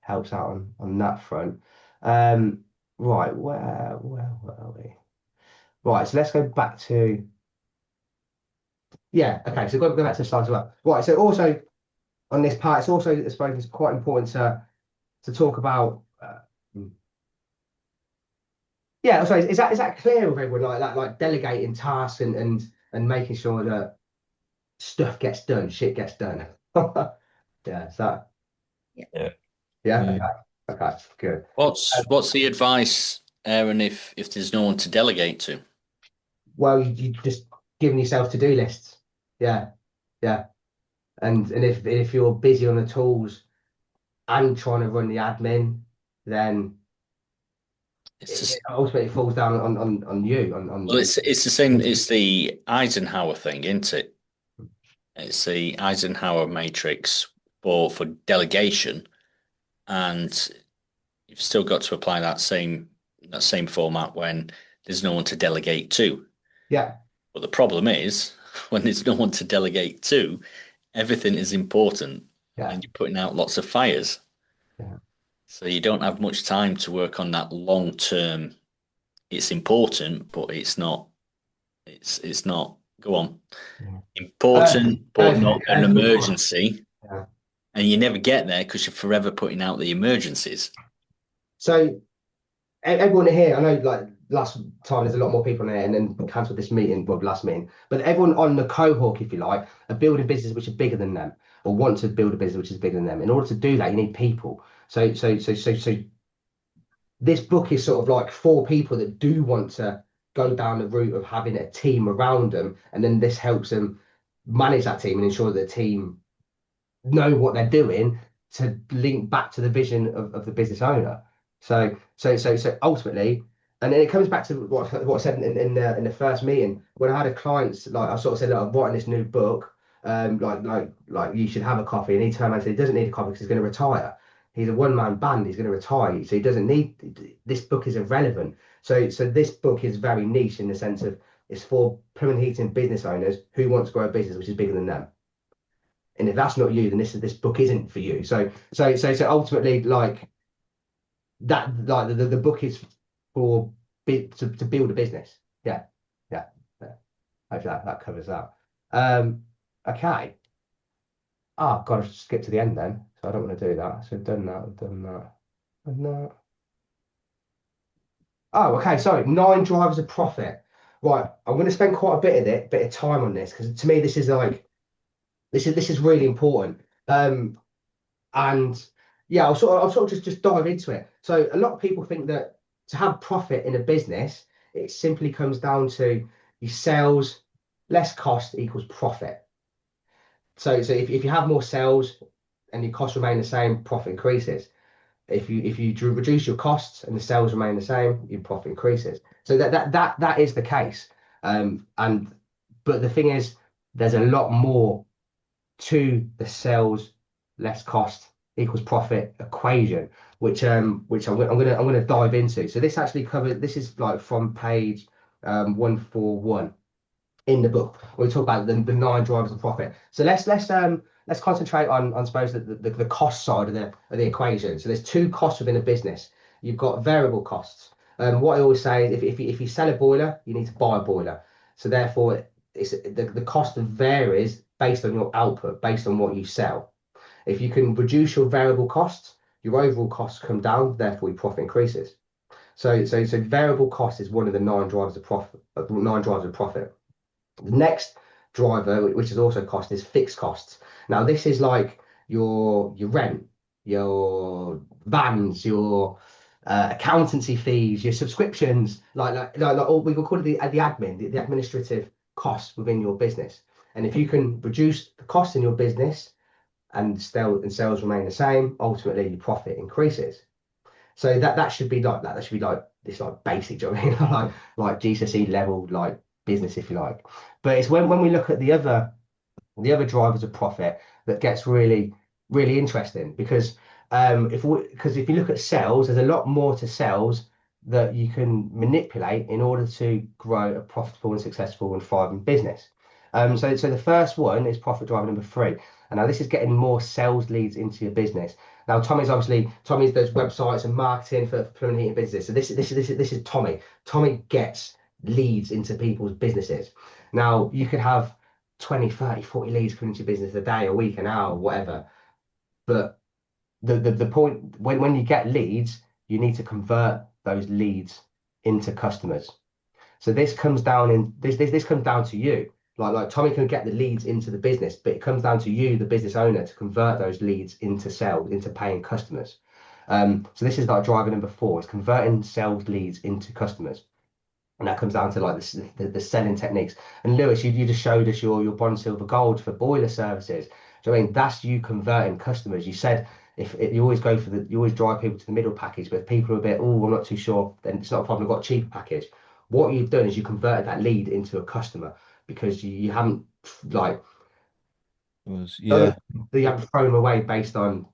A: helps out on that front. Right, where are we? Right, so let's go back to okay. So go back to the slide as well. Right, so also on this part, it's also I suppose it's quite important to talk about. So is that clear with everyone like that, like delegating tasks and making sure that stuff gets done, shit gets done. Yeah, so
F: Yeah.
E: Yeah.
A: yeah,
C: Yeah.
A: okay, good.
B: What's the advice, Aaron, if there's no one to delegate to?
A: Well, you just giving yourself to-do lists. Yeah, and if you're busy on the tools and trying to run the admin, then
B: It's just,
A: it ultimately falls down on you.
B: well, it's the same. It's the Eisenhower thing, isn't it? It's the Eisenhower matrix for delegation, and you've still got to apply that same format when there's no one to delegate to.
A: Yeah,
B: But the problem is when there's no one to delegate to, everything is important,
A: yeah,
B: and you're putting out lots of fires.
A: yeah.
B: So you don't have much time to work on that long term. It's important, but it's not. It's not. Go on.
A: Yeah.
B: Important, but not an
A: Good point.
B: emergency.
A: Yeah.
B: And you never get there because you're forever putting out the emergencies.
A: So everyone here, I know like last time there's a lot more people in there and then cancelled this meeting, well, last meeting, but everyone on the cohort, if you like, are building businesses which are bigger than them or want to build a business which is bigger than them. In order to do that, you need people. So this book is sort of like for people that do want to go down the route of having a team around them, and then this helps them manage that team and ensure that the team know what they're doing to link back to the vision of the business owner. So ultimately, and then it comes back to what I said in the first meeting when I had a client, like I sort of said, look, I'm writing this new book, like you should have a coffee, and he turned around and said he doesn't need a coffee because he's going to retire. He's a one-man band. He's going to retire, so he doesn't need this book is irrelevant. So this book is very niche in the sense of it's for plumbing and heating business owners who want to grow a business which is bigger than them. And if that's not you, then this book isn't for you. So ultimately, like that, like the book is for to build a business. Yeah, yeah, yeah. Hopefully that covers that. Okay. Oh, I've got to skip to the end then. So I don't want to do that. So I've done that. Done that. Oh, okay. Sorry. 9 drivers of profit. Right. I'm going to spend quite a bit of time on this because to me this is like this is really important. And yeah, I'll sort of just dive into it. So a lot of people think that to have profit in a business, it simply comes down to your sales less cost equals profit. So if you have more sales and your costs remain the same, profit increases. If you reduce your costs and the sales remain the same, your profit increases. So that is the case. And but the thing is, there's a lot more to the sales less cost equals profit equation, which I'm gonna dive into. So this actually covers. This is like from page 141 in the book. We talk about the 9 drivers of profit. So let's concentrate on I suppose the cost side of the equation. So there's 2 costs within a business. You've got variable costs. What I always say is if you sell a boiler, you need to buy a boiler. So therefore, it's the cost varies based on your output, based on what you sell. If you can reduce your variable costs, your overall costs come down, therefore your profit increases. So variable cost is one of the 9 drivers of profit. 9 drivers of profit. The next driver, which is also cost, is fixed costs. Now this is like your rent, your vans, your accountancy fees, your subscriptions, like all we will call it the admin, the administrative costs within your business. And if you can reduce the cost in your business and sales remain the same, ultimately your profit increases. So that should be like that. That should be like this like basic, do you know what I mean? like GCSE level like business, if you like. But it's when we look at the other drivers of profit that gets really interesting because if you look at sales, there's a lot more to sales that you can manipulate in order to grow a profitable and successful and thriving business. So the first one is profit driver number 3, and now this is getting more sales leads into your business. Now Tommy's does websites and marketing for plumbing and heating businesses. So this is Tommy. Tommy gets leads into people's businesses. Now you could have 20, 30, 40 leads coming into your business a day, a week, an hour, whatever. But the point when you get leads, you need to convert those leads into customers. So this comes down to you. Like Tommy can get the leads into the business, but it comes down to you, the business owner, to convert those leads into sales, into paying customers. So this is like driver number 4, is converting sales leads into customers. And that comes down to like the selling techniques. And Lewis, you just showed us your bronze, silver, gold for boiler services. So I mean, that's you converting customers. You said if you always you always drive people to the middle package, but if people are a bit, oh, I'm not too sure, then it's not a problem. I've got a cheaper package. What you've done is you converted that lead into a customer because you haven't like
C: yeah.
A: You haven't thrown them away based on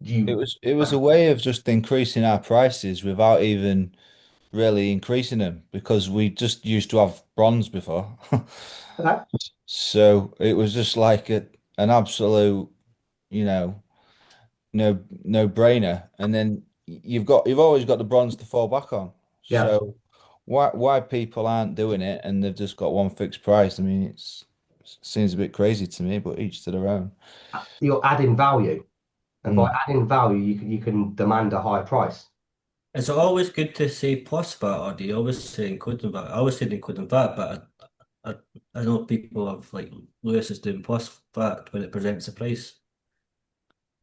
A: you.
C: It was a way of just increasing our prices without even really increasing them because we just used to have bronze before.
A: Okay.
C: So it was just like an absolute, you know, no brainer. And then you've always got the bronze to fall back on.
A: Yeah.
C: So why people aren't doing it and they've just got one fixed price? I mean, it seems a bit crazy to me, but each to their own.
A: You're adding value, and by
C: Mm.
A: adding value, you can demand a higher price.
D: Is it always good to say plus VAT or do you always say including VAT? I always say including VAT, but I, I know people have like Lewis is doing plus VAT when it presents the price.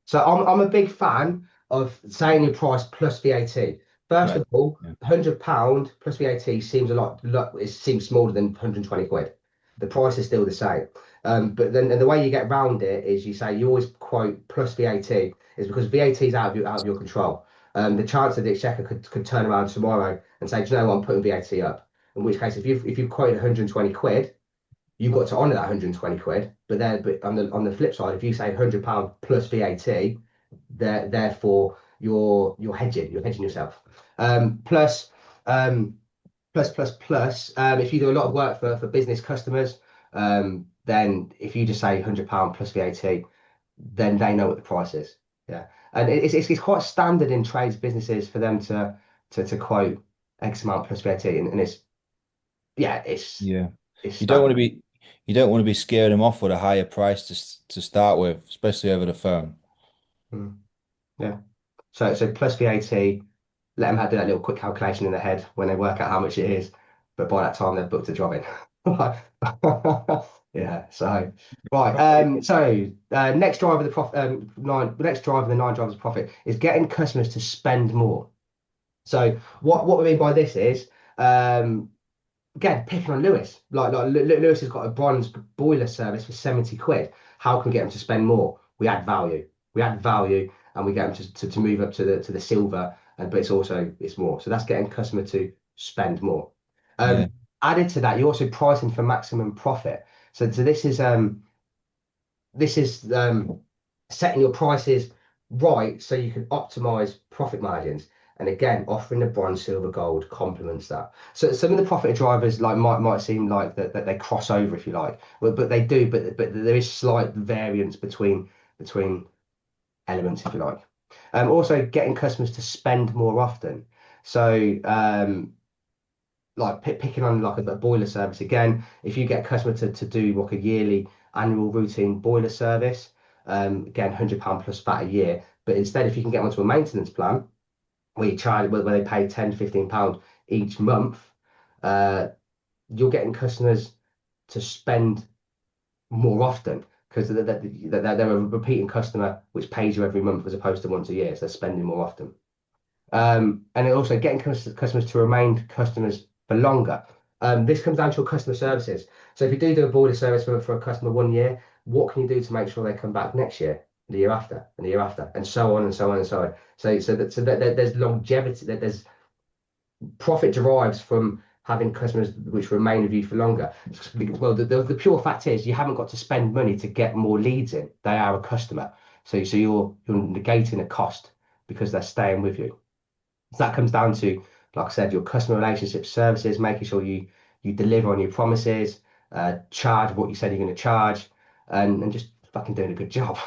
A: So I'm a big fan of saying your price plus VAT. First
C: Right.
A: of all,
C: Yeah.
A: £100 plus VAT seems a lot. It seems smaller than 120 quid. The price is still the same. But then and the way you get around it is you say you always quote plus VAT is because VAT is out of your control. The chance that the exchequer could turn around tomorrow and say, do you know what, I'm putting VAT up. In which case, if you've quoted 120 quid, you've got to honour that 120 quid. But on the flip side, if you say £100 plus VAT, therefore you're hedging yourself. Plus, if you do a lot of work for business customers, then if you just say £100 plus VAT, then they know what the price is. Yeah, and it's quite standard in trades businesses for them to quote X amount plus VAT, and it's yeah, it's
C: Yeah.
A: it's
C: You don't want to
A: standard.
C: be you don't want to be scaring them off with a higher price to start with, especially over the phone.
A: Mm, yeah. So plus VAT, let them do that little quick calculation in their head when they work out how much it is. But by that time, they've booked a job in. Yeah. So right. Next driver of the profit. Next driver of the 9 drivers of profit is getting customers to spend more. So what we mean by this is again, picking on Lewis. Lewis has got a bronze boiler service for 70 quid. How can we get them to spend more? We add value. We add value and we get them to move up to the silver. But it's more. So that's getting customer to spend more.
C: Yeah.
A: Added to that, you're also pricing for maximum profit. So this is setting your prices right so you can optimize profit margins. And again, offering the bronze, silver, gold complements that. So some of the profit drivers might seem like that they cross over, if you like, but they do. But there is slight variance between elements, if you like. Also, getting customers to spend more often. So like picking on like a boiler service again, if you get a customer to do like a yearly annual routine boiler service, again £100 plus VAT a year, but instead if you can get onto a maintenance plan where they pay £10-15 each month, you're getting customers to spend more often because they're a repeating customer which pays you every month as opposed to once a year, so they're spending more often. And it also getting customers to remain customers for longer. This comes down to your customer services. So if you do a boiler service for a customer 1 year, what can you do to make sure they come back next year, the year after, and the year after, and so on and so on and so on. So that there's longevity, that there's profit derives from having customers which remain with you for longer. Well, the pure fact is you haven't got to spend money to get more leads in. They are a customer. So you're negating a cost because they're staying with you. So that comes down to, like I said, your customer relationship services, making sure you deliver on your promises, charge what you said you're going to charge, and just fucking doing a good job.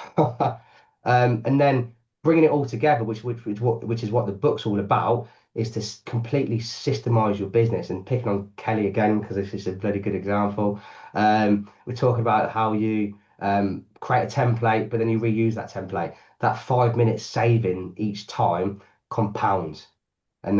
A: And then bringing it all together, which is what the book's all about, is to completely systemize your business. And picking on Kelly again, because this is a bloody good example. We're talking about how you create a template, but then you reuse that template. That 5 minute saving each time compounds. And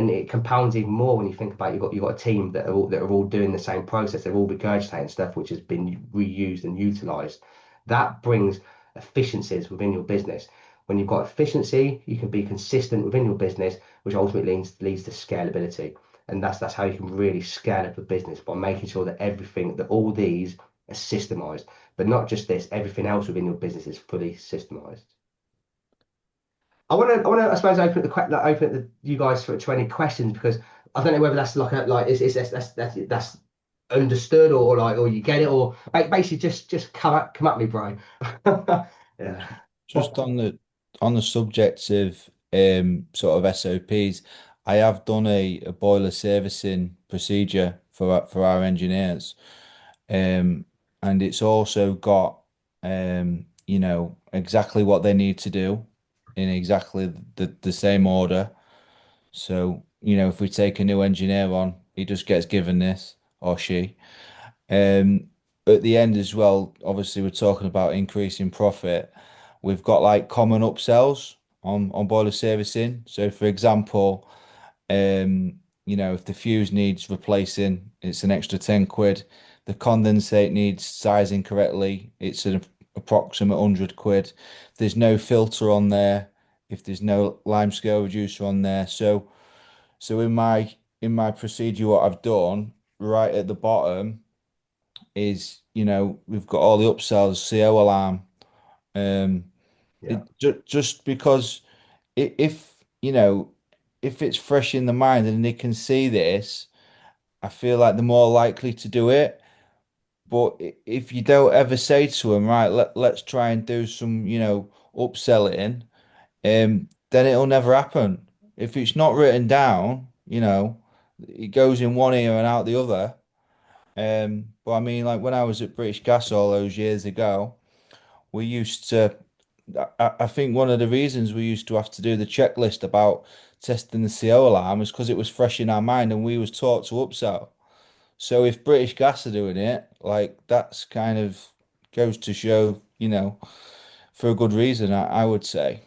A: it compounds even more when you think about you've got a team that are all doing the same process. They're all regurgitating stuff which has been reused and utilized. That brings efficiencies within your business. When you've got efficiency, you can be consistent within your business, which ultimately leads to scalability. And that's how you can really scale up a business, by making sure that all these are systemized. But not just this, everything else within your business is fully systemized. I suppose, open up you guys to any questions, because I don't know whether that's that's understood, or you get it, or basically just come at me, bro. Yeah.
C: Just on the subject of sort of SOPs, I have done a boiler servicing procedure for our engineers. And it's also got exactly what they need to do in exactly the same order. So, if we take a new engineer on, he just gets given this, or she. Um, at the end as well, obviously we're talking about increasing profit. We've got like common upsells on boiler servicing. So for example, if the fuse needs replacing, it's an extra 10 quid. The condensate needs sizing correctly, it's an approximate 100 quid. There's no filter on there if there's no lime scale reducer on there. So in my procedure, what I've done right at the bottom, is, we've got all the upsells, CO alarm. Um,
A: Yeah.
C: just because if, if it's fresh in the mind and they can see this, I feel like they're more likely to do it. But if you don't ever say to them, right, let's try and do some, upselling, then it'll never happen. If it's not written down, it goes in one ear and out the other. But I mean, like when I was at British Gas all those years ago, we used to, I think one of the reasons we used to have to do the checklist about testing the CO alarm is because it was fresh in our mind and we was taught to upsell. So if British Gas are doing it, like that's kind of goes to show, for a good reason, I would say.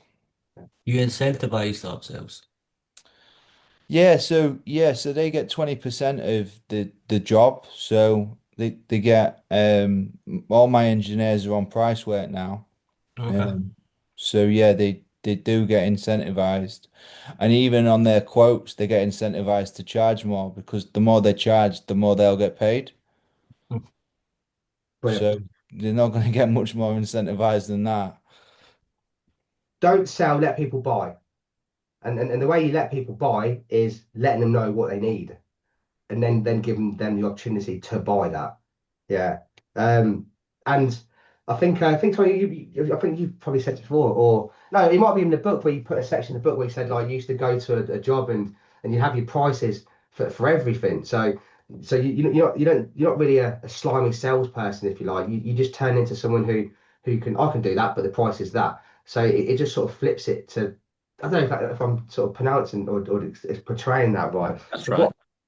D: You incentivize themselves.
C: So they get 20% of the job. So they get all my engineers are on price work now.
D: Okay.
C: Um so yeah, they do get incentivized. And even on their quotes, they get incentivized to charge more because the more they charge, the more they'll get paid.
A: Brilliant.
C: So they're not going to get much more incentivized than that.
A: Don't sell, let people buy. And the way you let people buy is letting them know what they need, and then giving them the opportunity to buy that. Yeah. And I think Tony, I think you've probably said it before, or no, it might be in the book where you put a section in the book where you said like you used to go to a job and you have your prices for everything. So you're not really a slimy salesperson, if you like. You just turn into someone who can, I can do that, but the price is that. So it just sort of flips it to, I don't know if I'm sort of pronouncing or it's portraying that right.
B: That's
A: But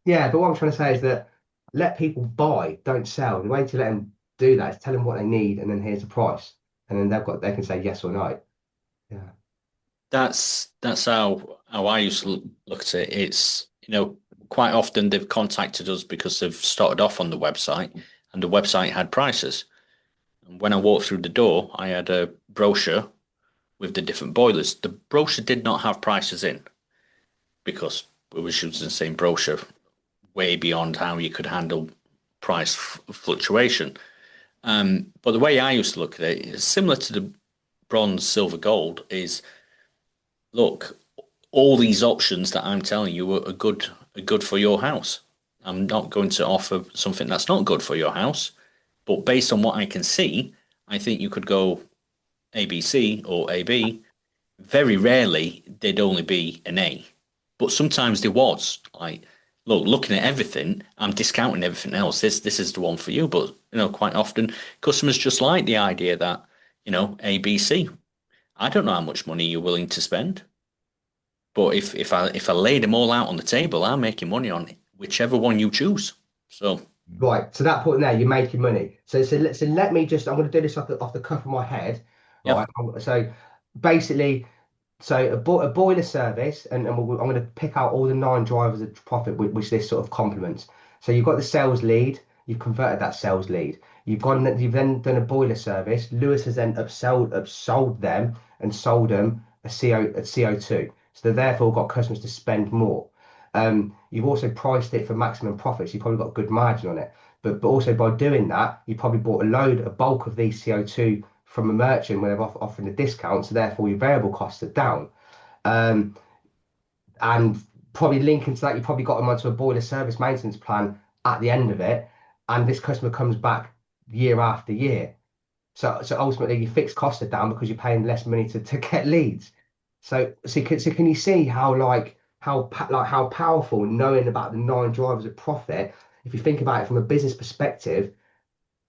B: right.
A: what I'm trying to say is that let people buy, don't sell. The way to let them do that is tell them what they need, and then here's the price, and then they can say yes or no. Yeah.
B: That's how I used to look at it. It's, quite often they've contacted us because they've started off on the website and the website had prices. And when I walked through the door, I had a brochure with the different boilers. The brochure did not have prices in because we were using the same brochure way beyond how you could handle price fluctuation. But the way I used to look at it is similar to the bronze, silver, gold is look, all these options that I'm telling you are good for your house. I'm not going to offer something that's not good for your house, but based on what I can see, I think you could go ABC or AB. Very rarely they'd only be an A, but sometimes there was like, look, looking at everything, I'm discounting everything else. This is the one for you, but quite often customers just like the idea that ABC. I don't know how much money you're willing to spend. But if I lay them all out on the table, I'm making money on whichever one you choose. So
A: Right. So that point there, you're making money. So let me just. I'm going to do this off the cuff of my head.
B: yeah,
A: Right. So basically, so a boiler service, and I'm going to pick out all the 9 drivers of profit which this sort of complements. So you've got the sales lead. You've converted that sales lead. You've then done a boiler service. Lewis has then upsold them and sold them a CO2. So they therefore got customers to spend more. You've also priced it for maximum profits. You've probably got a good margin on it. But also by doing that, you probably bought a bulk of these CO2 from a merchant when they're offering a discount. So therefore your variable costs are down. Um, and probably linking to that, you probably got them onto a boiler service maintenance plan at the end of it. And this customer comes back year after year. So ultimately your fixed costs are down because you're paying less money to get leads. So can you see how how powerful knowing about the 9 drivers of profit, if you think about it from a business perspective,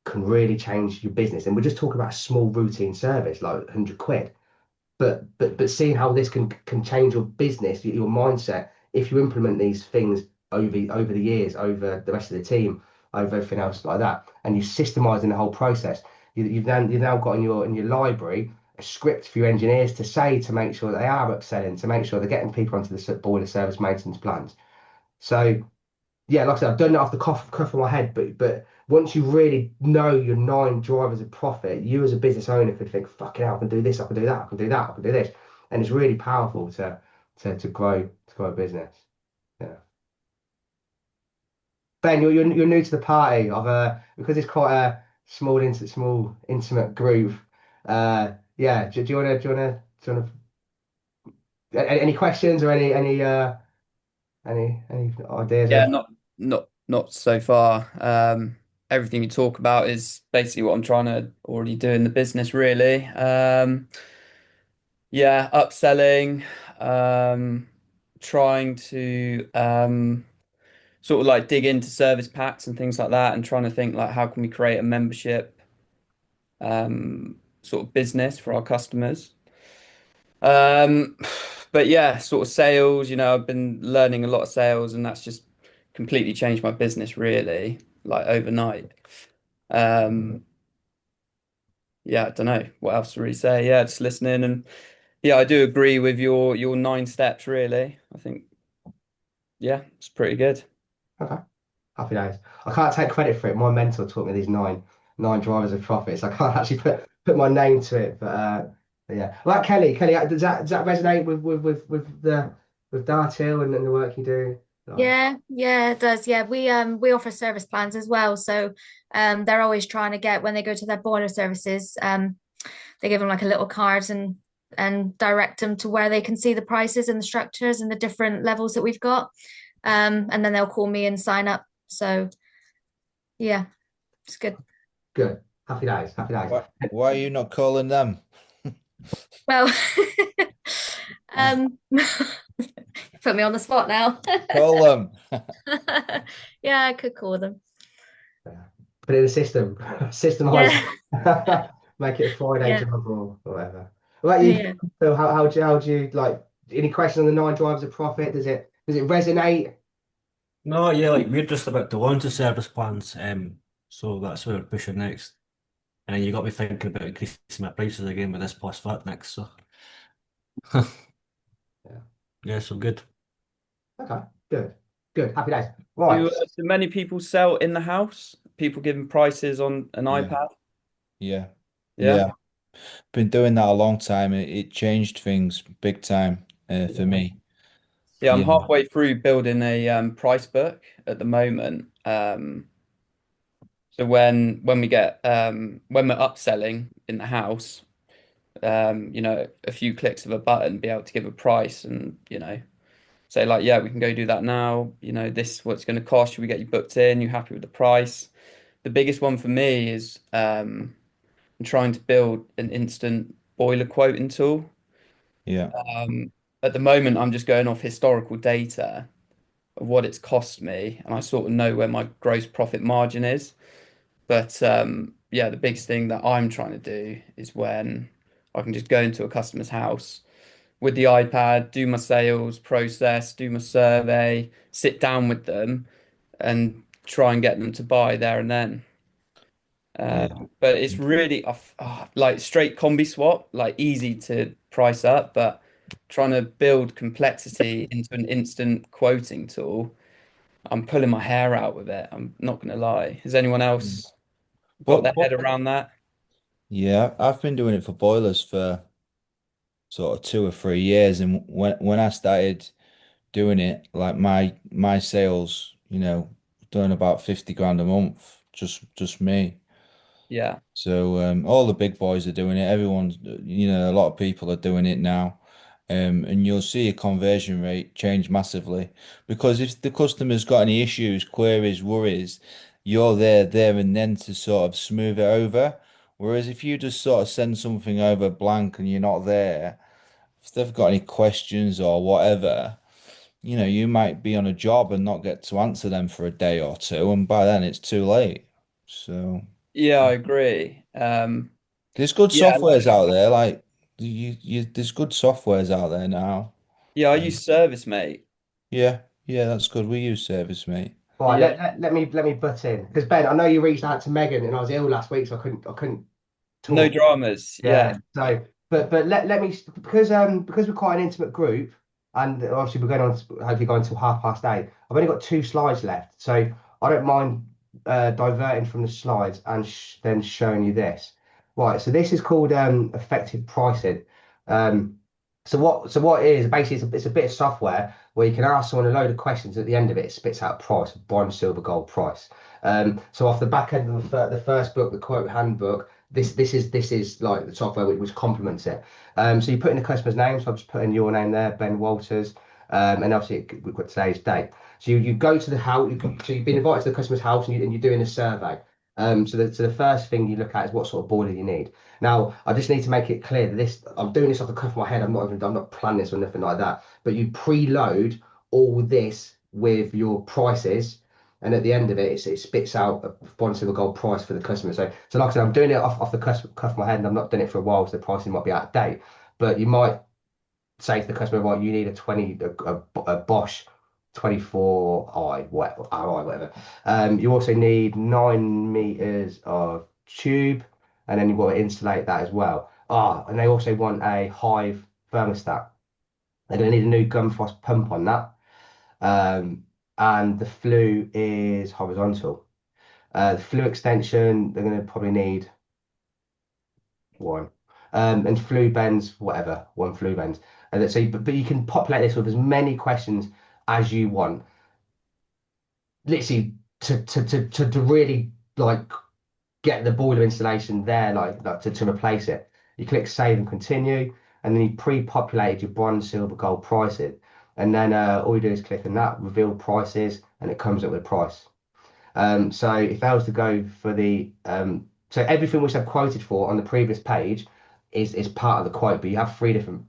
A: can really change your business. And we're just talking about a small routine service like 100 quid. But seeing how this can change your business, your mindset, if you implement these things over the years, over the rest of the team, over everything else like that, and you systemizing the whole process, you've now got in your library a script for your engineers to say to make sure they are upselling, to make sure they're getting people onto the boiler service maintenance plans. So yeah, like I said, I've done it off the cuff of my head, but once you really know your 9 drivers of profit, you as a business owner could think, fucking hell, I can do this, I can do that, I can do that, I can do this. And it's really powerful to grow a business. Yeah. Ben, you're new to the party. Because it's quite a small intimate group. Yeah. Do you wanna any questions or any ideas?
G: Yeah, not so far. Everything you talk about is basically what I'm trying to already do in the business, really. Yeah, upselling, trying to sort of like dig into service packs and things like that, and trying to think like how can we create a membership sort of business for our customers. Um, but yeah, sort of sales, I've been learning a lot of sales, and that's just completely changed my business really, like overnight. Um, yeah, I don't know what else to really say. Yeah, just listening, and yeah, I do agree with your 9 steps really. I think yeah, it's pretty good.
A: Okay. Happy days. I can't take credit for it. My mentor taught me these nine drivers of profits. I can't actually put my name to it, but yeah. Like Kelly, does that resonate with Dartil and the work you do? Like,
F: Yeah, it does. Yeah, we offer service plans as well. So they're always trying to get when they go to their boiler services, they give them like a little card and direct them to where they can see the prices and the structures and the different levels that we've got. And then they'll call me and sign up. So yeah, it's good.
A: good. Happy days. Happy days.
C: Why are you not calling them?
F: Well, um, put me on the spot now.
C: Call them.
F: Yeah, I could call them.
A: Put it in the system. Systemize.
F: Yeah,
A: Make it a Friday
F: yeah,
A: job or whatever. Well, you,
F: yeah.
A: Phil, how do you like any questions on the 9 drivers of profit? Does it resonate?
D: No, yeah, like we're just about to launch the service plans, so that's where we're pushing next. And then you got me thinking about increasing my prices again with this plus VAT next. So
A: Yeah.
D: yeah, so good.
A: Okay. Good. Happy days.
G: Do,
A: Right.
G: do many people sell in the house? People giving prices on an
C: Yeah.
G: iPad?
C: Yeah.
G: Yeah.
C: Yeah. Been doing that a long time. It changed things big time for me.
G: Yeah, I'm
C: Yeah.
G: halfway through building a price book at the moment. So when we get when we're upselling in the house, a few clicks of a button, be able to give a price and, say like, yeah, we can go do that now. This is what it's going to cost you. We get you booked in. You happy with the price? The biggest one for me is I'm trying to build an instant boiler quoting tool.
C: Yeah.
G: At the moment, I'm just going off historical data of what it's cost me, and I sort of know where my gross profit margin is. But yeah, the biggest thing that I'm trying to do is when I can just go into a customer's house with the iPad, do my sales process, do my survey, sit down with them, and try and get them to buy there and then.
C: Yeah.
G: But it's really like straight combi swap, like easy to price up, but trying to build complexity into an instant quoting tool, I'm pulling my hair out with it. I'm not going to lie. Has anyone else got their head
C: But
G: around that?
C: yeah, I've been doing it for boilers for sort of 2 or 3 years, and when I started doing it, like my sales, doing about 50 grand a month, just me.
G: Yeah.
C: So all the big boys are doing it. Everyone's, a lot of people are doing it now. And you'll see a conversion rate change massively because if the customer's got any issues, queries, worries, you're there and then to sort of smooth it over. Whereas if you just sort of send something over blank and you're not there, if they've got any questions or whatever, you might be on a job and not get to answer them for a day or two, and by then it's too late. So.
G: Yeah, I agree.
C: There's good
G: Yeah,
C: softwares out there, like there's good softwares out there now.
G: yeah, I
C: Um,
G: use Service Mate.
C: yeah, yeah, that's good. We use Service, mate.
A: Right.
G: Yeah,
A: Let me butt in because Ben, I know you reached out to Megan and I was ill last week, so I couldn't
G: no
A: talk.
G: dramas. Yeah,
A: Yeah. So, but let me because we're quite an intimate group, and obviously we're going on hopefully going until 8:30. I've only got 2 slides left, so I don't mind diverting from the slides and then showing you this. Right. So this is called effective pricing. Um, so what it is basically it's a bit of software where you can ask someone a load of questions. At the end of it, it spits out a price, bronze, silver, gold price. So off the back end of the first book, the quote handbook, this is like the software which complements it. So you put in the customer's name. So I've just put in your name there, Ben Walters, and obviously we've got today's date. So you go to the house. So you've been invited to the customer's house, and you're doing a survey. So the first thing you look at is what sort of boiler you need. Now, I just need to make it clear that I'm doing this off the cuff of my head. I'm not planning this or nothing like that. But you preload all this with your prices, and at the end of it, it spits out a bronze, silver, gold price for the customer. So like I said, I'm doing it off the cuff of my head, and I'm not doing it for a while, so the pricing might be out of date. But you might say to the customer, right, you need a Bosch 24i, whatever. You also need 9 meters of tube, and then you've got to insulate that as well. And they also want a Hive thermostat. They're going to need a new gun frost pump on that. And the flue is horizontal. The flue extension, they're going to probably need one. And flue bends, whatever, one flue bends. And so, but you can populate this with as many questions as you want. Literally to really like get the boiler installation there, like to replace it. You click save and continue, and then you pre-populated your bronze, silver, gold pricing. And then all you do is click on that, reveal prices, and it comes up with a price. So if I was to go for the so everything which I've quoted for on the previous page is part of the quote, but you have 3 different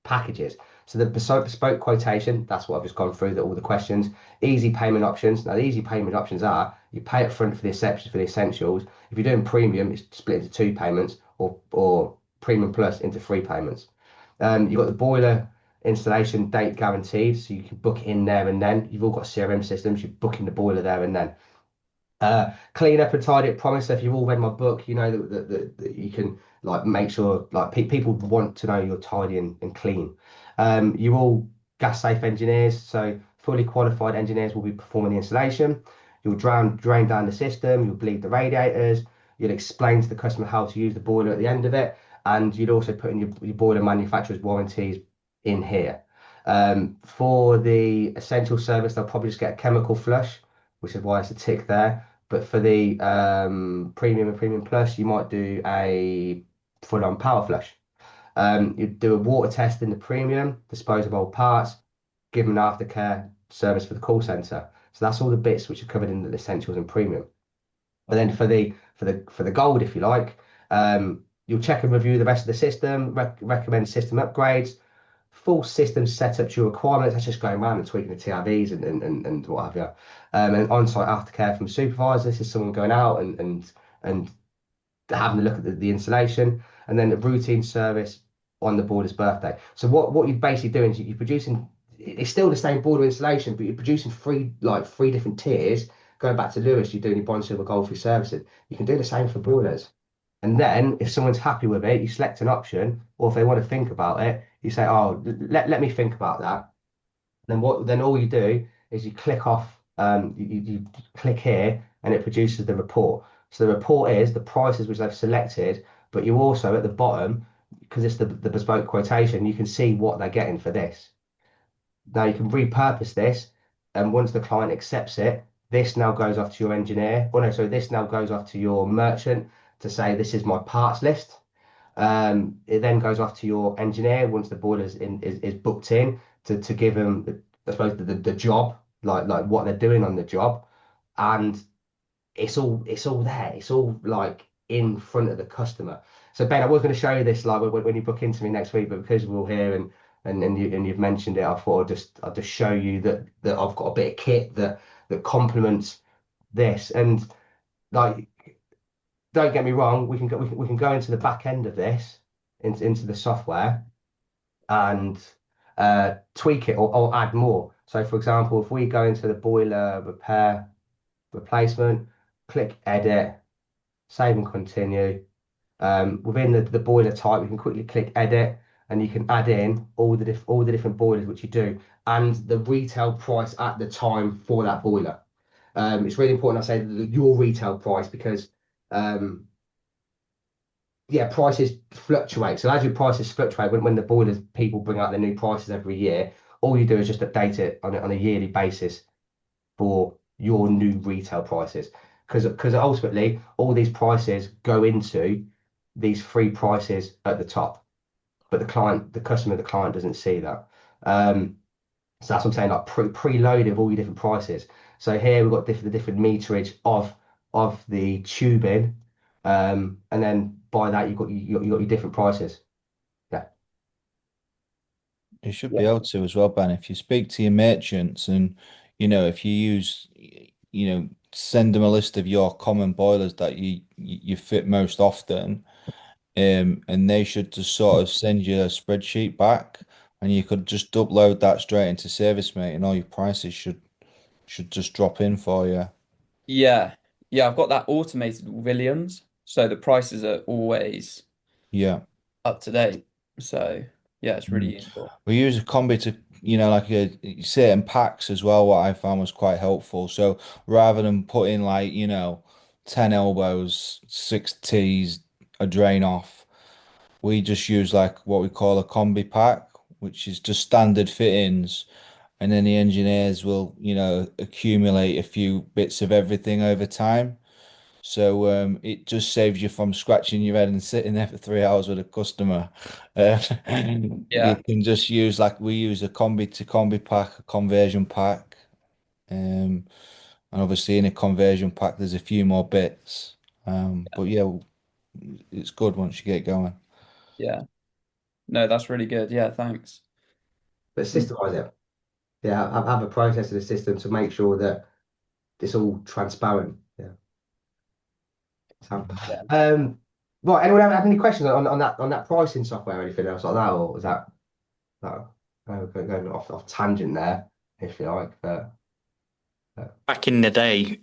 A: packages. So the bespoke quotation, that's what I've just gone through, all the questions. Easy payment options. Now the easy payment options are you pay up front for the essentials. If you're doing premium, it's split into 2 payments, or premium plus into 3 payments. You've got the boiler installation date guaranteed, so you can book it in there and then. You've all got CRM systems, you're booking the boiler there and then. Clean up and tidy up promise. So if you've all read my book, you know that you can like make sure like people want to know you're tidy and clean. You're all gas safe engineers, so fully qualified engineers will be performing the installation. You'll drain down the system, you'll bleed the radiators, you'll explain to the customer how to use the boiler at the end of it, and you'd also put in your boiler manufacturer's warranties in here. For the essential service, they'll probably just get a chemical flush, which is why it's a tick there. But for the premium and premium plus, you might do a full-on power flush. You do a water test in the premium, dispose of old parts, give them an aftercare service for the call center. So that's all the bits which are covered in the essentials and premium. But then for the gold, if you like, you'll check and review the rest of the system, recommend system upgrades, full system setup to your requirements. That's just going around and tweaking the TRVs and what have you. And on-site aftercare from supervisor. This is someone going out and having a look at the installation, and then the routine service on the boiler's birthday. So what you're basically doing is you're producing. It's still the same boiler installation, but you're producing 3 different tiers. Going back to Lewis, you're doing your bronze, silver, gold free servicing. You can do the same for boilers. And then if someone's happy with it, you select an option, or if they want to think about it, you say, oh, let me think about that. Then all you do is you click off, you click here, and it produces the report. So the report is the prices which they've selected, but you also at the bottom, because it's the bespoke quotation, you can see what they're getting for this. Now you can repurpose this, and once the client accepts it, this now goes off to your engineer. Oh no, so this now goes off to your merchant to say this is my parts list. It then goes off to your engineer once the boiler is booked in to give them, I suppose, the job, like what they're doing on the job, and it's all there. It's all like in front of the customer. So Ben, I was going to show you this like when you book into me next week, but because we're all here and you've mentioned it, I thought I'd just show you that I've got a bit of kit that complements this. And like, don't get me wrong, we can go into the back end of this into the software and tweak it or add more. So for example, if we go into the boiler repair replacement, click edit, save and continue. Within the boiler type, we can quickly click edit, and you can add in all the different boilers which you do, and the retail price at the time for that boiler. It's really important I say your retail price, because prices fluctuate. So as your prices fluctuate, when the boilers people bring out their new prices every year, All you do is just update it on a yearly basis for your new retail prices, because ultimately all these prices go into these free prices at the top, but the client doesn't see that. So that's what I'm saying, like preloaded all your different prices. So here we've got the different meterage of the tubing, and then by that you got your different prices. Yeah.
C: You should
G: Yeah.
C: be able to as well, Ben. If you speak to your merchants and, if you use, send them a list of your common boilers that you fit most often, and they should just sort of send you a spreadsheet back, and you could just upload that straight into ServiceMate, and all your prices should just drop in for you.
G: Yeah. Yeah, I've got that automated with Williams, so the prices are always
C: Yeah.
G: up to date. So yeah, it's really useful.
C: We use a combi to, like certain packs as well, what I found was quite helpful. So rather than putting like, 10 elbows, 6 T's, a drain off, we just use like what we call a combi pack, which is just standard fittings. And then the engineers will, accumulate a few bits of everything over time. So it just saves you from scratching your head and sitting there for 3 hours with a customer. Uh, you
G: Yeah.
C: can just use like we use a combi to combi pack, a conversion pack. And obviously in a conversion pack there's a few more bits. But yeah, it's good once you get going.
G: Yeah. No, that's really good. Yeah, thanks.
A: But systemize it. Yeah, have a process in the system to make sure that it's all transparent. Yeah. So,
G: Yeah.
A: right. Anyone have any questions on that pricing software or anything else like that, or was that no? Going off tangent there, if you like.
B: Back in the day,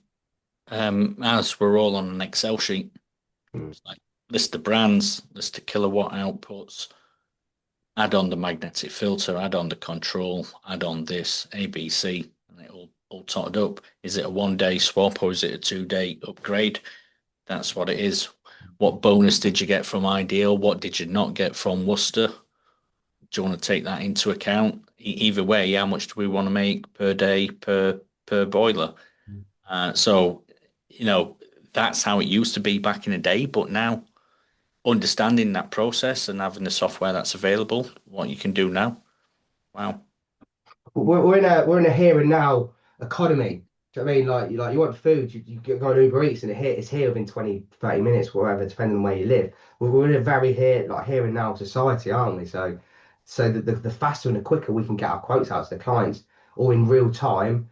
B: ours were all on an Excel sheet.
A: Hmm.
B: It's like list the brands, list the kilowatt outputs, add on the magnetic filter, add on the control, add on this ABC, and it all totted up. Is it a 1 day swap or is it a 2 day upgrade? That's what it is. What bonus did you get from Ideal? What did you not get from Worcester? Do you want to take that into account? Either way, how much do we want to make per day per boiler? So, that's how it used to be back in the day. But now, understanding that process and having the software that's available, what you can do now, wow.
A: We're in a here and now economy. Do you know what I mean? Like you want food, you go on Uber Eats and it's here within 20, 30 minutes, whatever, depending on where you live. We're in a very here and now society, aren't we? So the faster and the quicker we can get our quotes out to the clients, or in real time,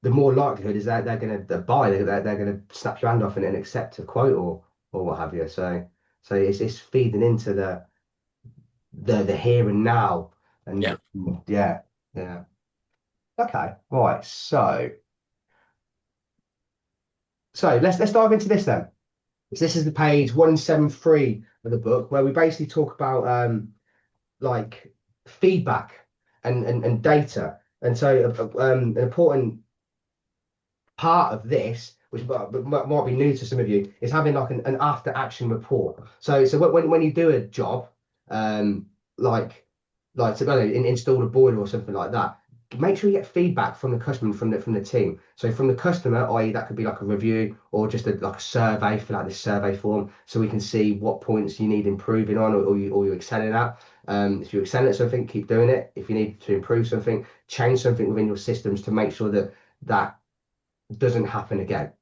A: the more likelihood is that they're going to buy. They're going to snap your hand off and accept a quote or what have you. So it's feeding into the here and now,
B: Yeah.
A: and yeah, yeah. Okay, right. So let's dive into this then. So this is the page 173 of the book where we basically talk about like feedback and data. And so an important part of this, which might be new to some of you, is having like an after action report. So when you do a job, um, like to go install a boiler or something like that, make sure you get feedback from the customer and from the team. So from the customer, i.e., that could be like a review or just like a survey, fill out this survey form, so we can see what points you need improving on or you're excelling at. If you're excelling at something, keep doing it. If you need to improve something, change something within your systems to make sure that doesn't happen again.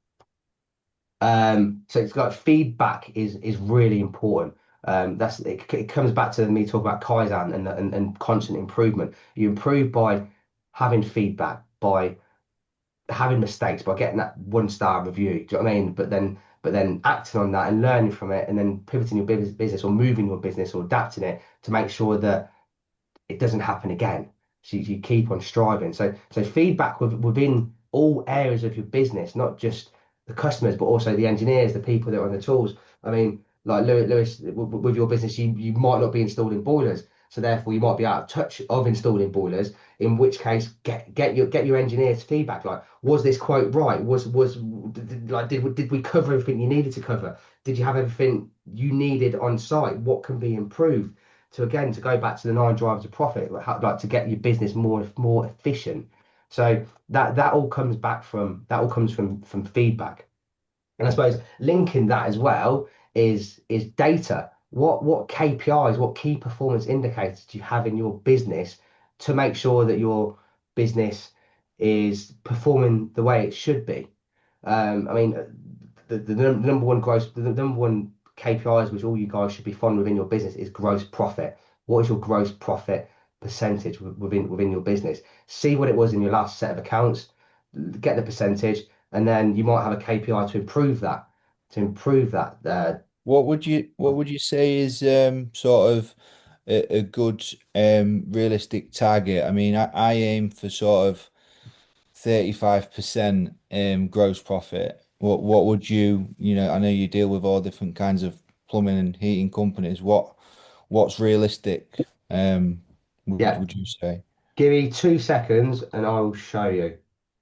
A: So it's like feedback is really important. It comes back to me talking about Kaizen and constant improvement. You improve by having feedback, by having mistakes, by getting that 1-star review. Do you know what I mean? But then acting on that and learning from it, and then pivoting your business or moving your business or adapting it to make sure that it doesn't happen again. So you keep on striving. So feedback within all areas of your business, not just the customers, but also the engineers, the people that are on the tools. I mean, like Lewis, with your business, you might not be installing boilers, so therefore you might be out of touch of installing boilers. In which case, get your engineers' feedback. Like, was this quote right? Did we cover everything you needed to cover? Did you have everything you needed on site? What can be improved? to go back to the 9 drivers of profit, like to get your business more efficient. So that all comes from feedback. And I suppose linking that as well is data. What KPIs, what key performance indicators do you have in your business to make sure that your business is performing the way it should be? I mean, the number one the number one KPIs which all you guys should be following within your business is gross profit. What is your gross profit percentage within your business? See what it was in your last set of accounts, get the percentage, and then you might have a KPI to improve that.
C: What would you say is sort of a good realistic target? I mean, I aim for sort of 35% gross profit. What would you know, I know you deal with all different kinds of plumbing and heating companies. What's realistic,
A: Yeah,
C: would you say?
A: give me 2 seconds and I'll show you.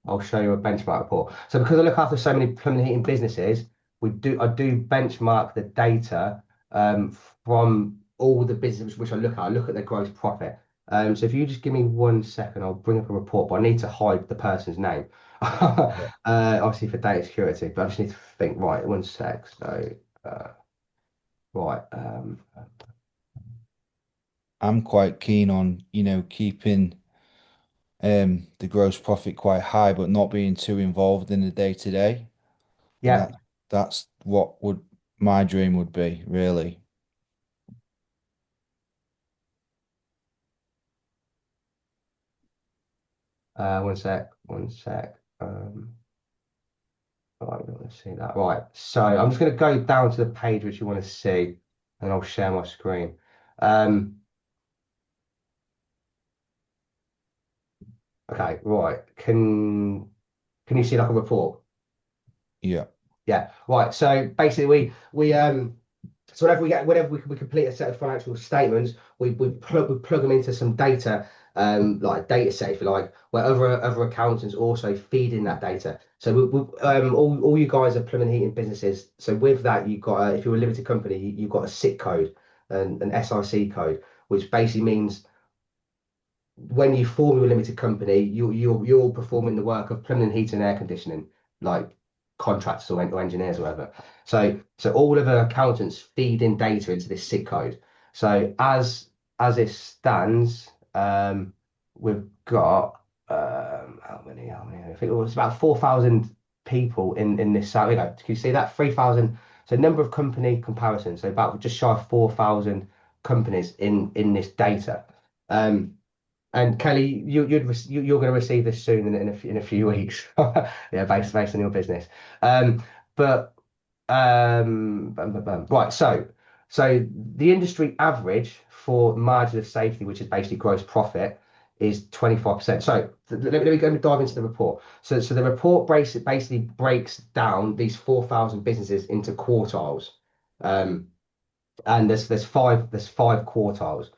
A: I'll show you a benchmark report. So because I look after so many plumbing and heating businesses, I do benchmark the data from all the businesses which I look at. I look at their gross profit. So if you just give me 1 second, I'll bring up a report, but I need to hide the person's name. Obviously for data security, but I just need to think, right, 1 sec. So right.
C: I'm quite keen on, you know, keeping the gross profit quite high, but not being too involved in the day to day. And
A: Yeah,
C: that's what would my dream would be, really.
A: 1 sec. Right, we want to see that. Right, so I'm just going to go down to the page which you want to see, and I'll share my screen. Okay, right. Can you see like a report?
C: Yeah.
A: Yeah. Right. So basically, so whenever we complete a set of financial statements, we plug them into some data, like a data set, if you like, where other accountants also feed in that data. So all you guys are plumbing and heating businesses. So with that, you've got if you're a limited company, you've got a SIC code, and an SIC code, which basically means when you form your limited company, you're performing the work of plumbing, heating, and air conditioning, like contractors or engineers or whatever. So all of our accountants feed in data into this SIC code. So as it stands, we've got how many? I think it was about 4,000 people in this. So, can you see that 3,000? So number of company comparison. So about just shy of 4,000 companies in this data. And Kelly, you're going to receive this soon in a few weeks. Yeah, based on your business. But right, so the industry average for margin of safety, which is basically gross profit, is 25%. So let me go and dive into the report. So the report basically breaks down these 4,000 businesses into quartiles. And there's five quartiles.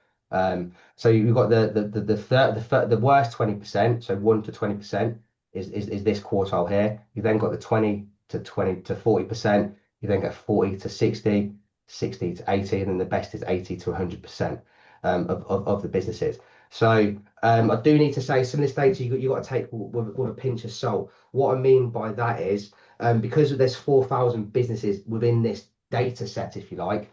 A: So you've got the worst 20%, so 1 to 20% is this quartile here. You then got the 20 to 40%. You then get 40 to 60, 60 to 80, and then the best is 80 to 100% of the businesses. So I do need to say some of this data you got to take with a pinch of salt. What I mean by that is because there's 4,000 businesses within this data set, if you like.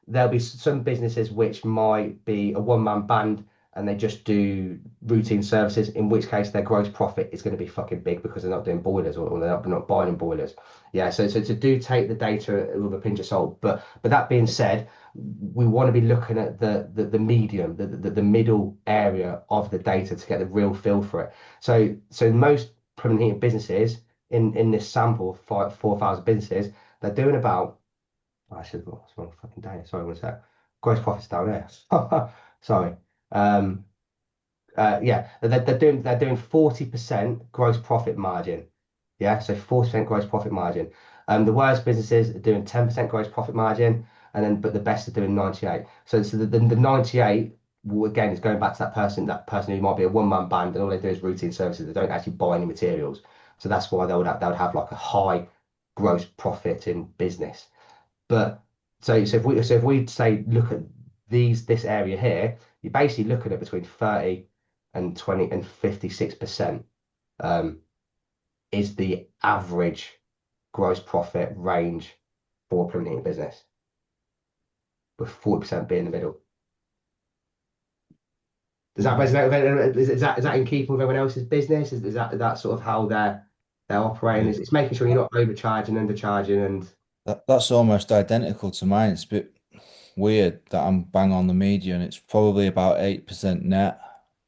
A: There'll be some businesses which might be a one-man band and they just do routine services, in which case their gross profit is going to be fucking big because they're not doing boilers or they're not buying boilers. Yeah, so to do take the data with a pinch of salt. But that being said, we want to be looking at the medium, the middle area of the data to get the real feel for it. So most plumbing and heating businesses in this sample of 4,000 businesses, they're doing about I should have got wrong fucking data. Sorry, one sec. Gross profits down there. Sorry. Yeah, they're doing 40% gross profit margin. Yeah, so 40% gross profit margin. The worst businesses are doing 10% gross profit margin, but the best are doing 98. So the 98 again is going back to that person who might be a one-man band and all they do is routine services. They don't actually buy any materials. So that's why they would have like a high gross profit in business. But so if we say look at this area here, you're basically looking at between 30 and 20 and 56% is the average gross profit range for a plumbing heating business, with 40% being in the middle. Does that resonate with is that in keeping with everyone else's business? Is that sort of how they're operating? It's making sure you're not overcharging, undercharging, and
C: That's almost identical to mine. It's a bit weird that I'm bang on the median. It's probably about 8% net.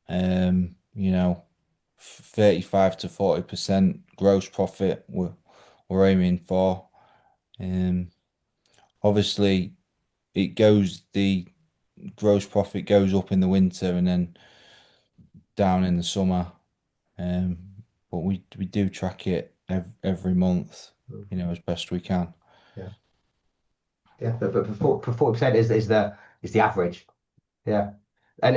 C: You know, 35 to 40% gross profit we're aiming for. Obviously the gross profit goes up in the winter and then down in the summer. But we do track it every month, you know, as best we can.
A: Yeah, but for 40% is the average. Yeah, and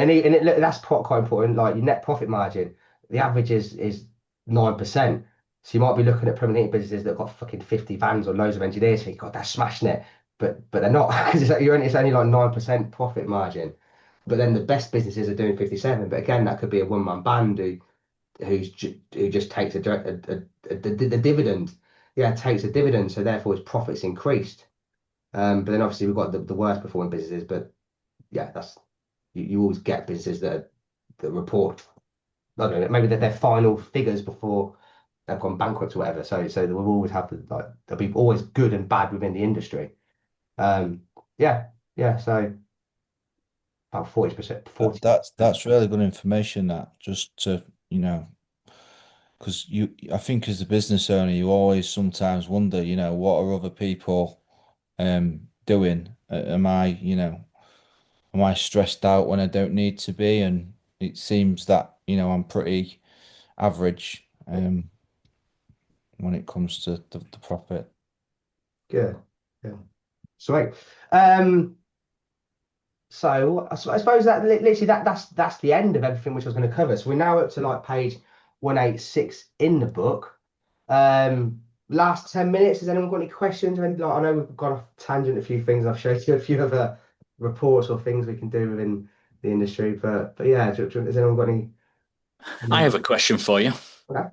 A: that's quite important. Like your net profit margin, the average is 9%. So you might be looking at permanent businesses that have got fucking 50 vans or loads of engineers. Think, God, they're smashing it, but they're not, because it's only like 9% profit margin. But then the best businesses are doing 57. But again, that could be a one-man band who just takes a dividend. Yeah, takes a dividend, so therefore his profits increased. But then obviously we've got the worst performing businesses. But yeah, that's you always get businesses that report, I don't know, maybe their final figures before they've gone bankrupt or whatever. So we'll always have there'll be always good and bad within the industry. Yeah. So about 40%.
C: That's really good information. That just to, you know, because I think as a business owner, you always sometimes wonder, you know, what are other people doing? Am I stressed out when I don't need to be? And it seems that, you know, I'm pretty average when it comes to the profit.
A: Good. Yeah. Sweet. So I suppose that literally that's the end of everything which I was going to cover. So we're now up to like page 186 in the book. Last 10 minutes, has anyone got any questions or anything? Like, I know we've gone off tangent a few things. I've showed you a few other reports or things we can do within the industry, but yeah, has anyone got any?
B: I have a question for you.
A: Okay.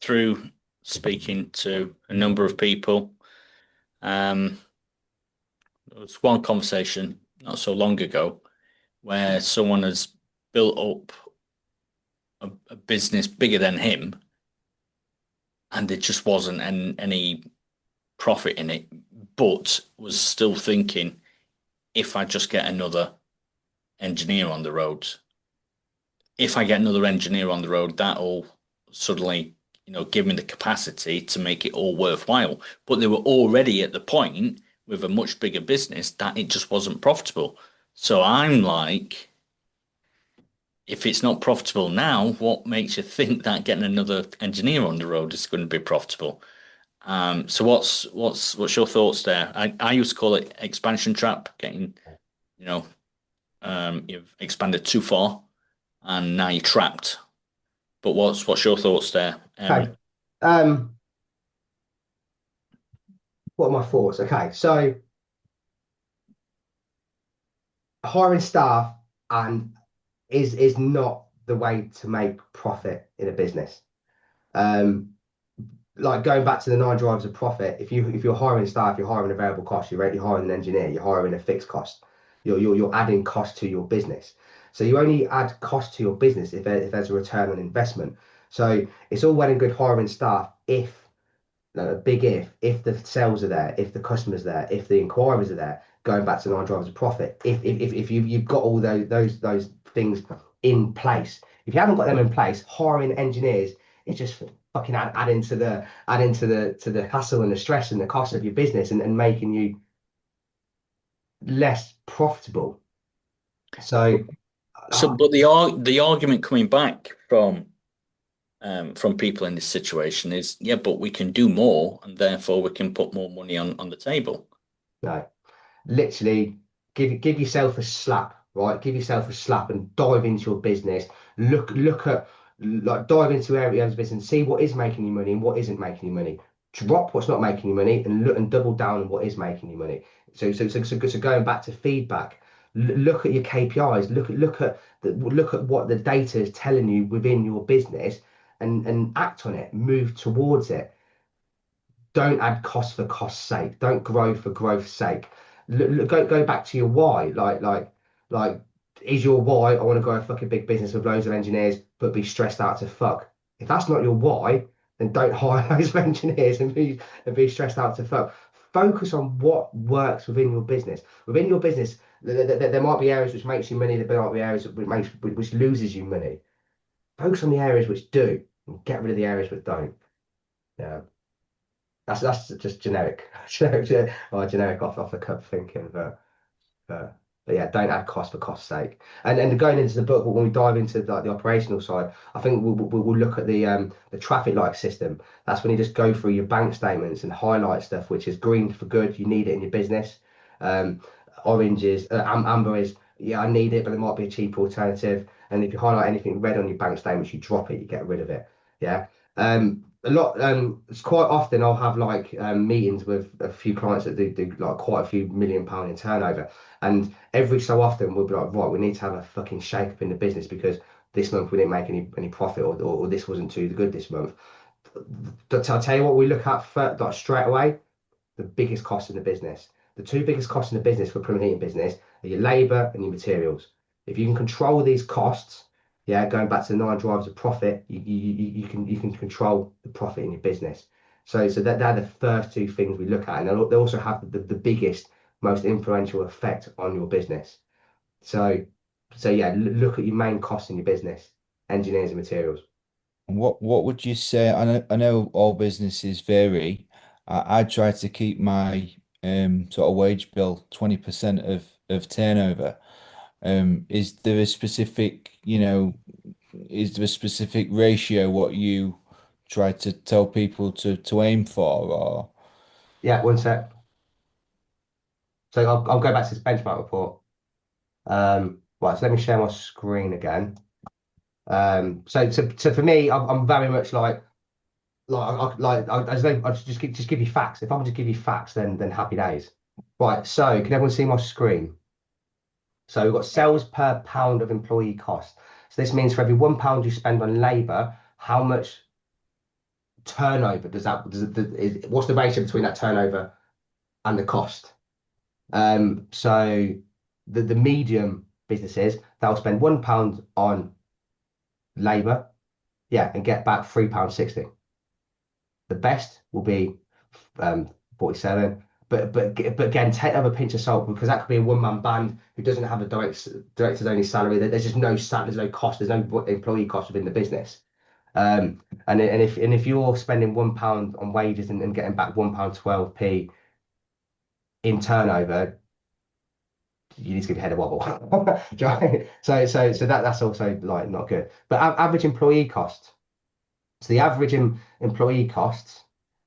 B: Through speaking to a number of people, there was one conversation not so long ago where someone has built up a business bigger than him, and there just wasn't any profit in it, but was still thinking, if I just get another engineer on the road, that'll suddenly, you know, give me the capacity to make it all worthwhile. But they were already at the point with a much bigger business that it just wasn't profitable. So I'm like, if it's not profitable now, what makes you think that getting another engineer on the road is going to be profitable? So what's your thoughts there? I used to call it expansion trap, getting, you know, you've expanded too far and now you're trapped. But what's your thoughts there, Aaron?
A: Okay. What are my thoughts? Okay, so hiring staff and is not the way to make profit in a business. Like going back to the 9 drivers of profit, if you're hiring staff, you're hiring a variable cost, you're hiring an engineer, you're hiring a fixed cost. You're adding cost to your business. So you only add cost to your business if there's a return on investment. So it's all well and good hiring staff if, no, a big if the sales are there, if the customers are there, if the inquiries are there. Going back to 9 drivers of profit, if you've got all those things in place. If you haven't got them in place, hiring engineers is just fucking adding to the hassle and the stress and the cost of your business and making you less profitable. So
B: But the argument coming back from people in this situation is, yeah, but we can do more and therefore we can put more money on the table.
A: No, literally give yourself a slap, right? Give yourself a slap and dive into your business. Look at, like, dive into areas of business and see what is making you money and what isn't making you money. Drop what's not making you money and look and double down on what is making you money. So going back to feedback, Look at your KPIs. Look at what the data is telling you within your business, and act on it. Move towards it. Don't add cost for cost's sake. Don't grow for growth's sake. Go back to your why. Like, is your why? I want to grow a fucking big business with loads of engineers, but be stressed out to fuck. If that's not your why, then don't hire loads of engineers and be stressed out to fuck. Focus on what works within your business. Within your business, there might be areas which makes you money. There might be areas which loses you money. Focus on the areas which do, and get rid of the areas which don't. Yeah. That's just generic, generic off the cuff thinking, but yeah, don't add cost for cost's sake. And going into the book, when we dive into like the operational side, I think we'll look at the traffic light system. That's when you just go through your bank statements and highlight stuff which is green for good. You need it in your business. Orange is amber is, yeah, I need it, but it might be a cheaper alternative. And if you highlight anything red on your bank statements, you drop it, you get rid of it. Yeah. It's quite often I'll have like meetings with a few clients that do like quite a few £1 million in turnover, and every so often we'll be like, right, we need to have a fucking shake up in the business because this month we didn't make any profit, or this wasn't too good this month. I'll tell you what we look at like straight away: the biggest cost in the business. The two biggest costs in the business for plumbing and heating business are your labour and your materials. If you can control these costs, yeah, going back to the 9 drivers of profit, you can control the profit in your business. So they're the first two things we look at, and they also have the biggest, most influential effect on your business. So yeah, look at your main costs in your business: engineers and materials.
C: What would you say? I know all businesses vary. I try to keep my sort of wage bill 20% of turnover. Is there a specific, is there a specific ratio what you try to tell people to aim for, or
A: Yeah, one sec. So I'll go back to this benchmark report. Right, so let me share my screen again. So for me, I'm very much as though I just give you facts. If I can just give you facts, then happy days. Right. So can everyone see my screen? So we've got sales per pound of employee cost. So this means for every £1 you spend on labour, how much turnover what's the ratio between that turnover and the cost? So the medium businesses, they'll spend £1 on labour, yeah, and get back £3.60. The best will be 47. But again, take that with a pinch of salt, because that could be a one-man band who doesn't have a director's only salary. There's just there's no cost, there's no employee cost within the business. And if you're spending £1 on wages and getting back £1.12p in turnover, you need to give your head a wobble. Do you know what I mean? So that's also like not good. But average employee cost. So the average employee costs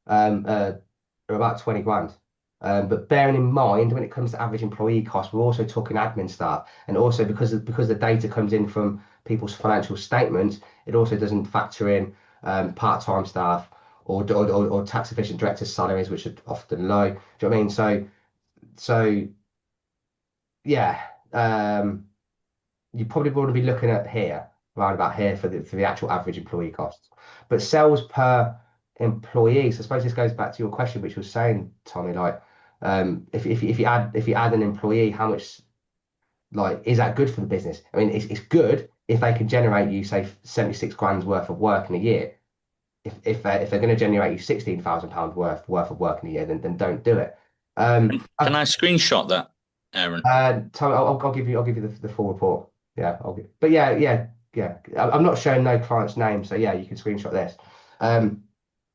A: are about 20 grand. But bearing in mind, when it comes to average employee costs, we're also talking admin staff, and also because the data comes in from people's financial statements, it also doesn't factor in part-time staff or tax efficient directors' salaries, which are often low. Do you know what I mean? So yeah, you probably want to be looking at here, around about here for the actual average employee costs. But sales per employee. So I suppose this goes back to your question, which was saying, Tommy, like, if you add an employee, how much, like, is that good for the business? I mean, it's good if they can generate you, say, 76 grand's worth of work in a year. If they're going to generate you £16,000 worth of work in a year, then don't do it.
B: Can I screenshot that, Aaron?
A: Tommy, I'll give you the full report. Yeah, but yeah. I'm not showing no client's name, so yeah, you can screenshot this.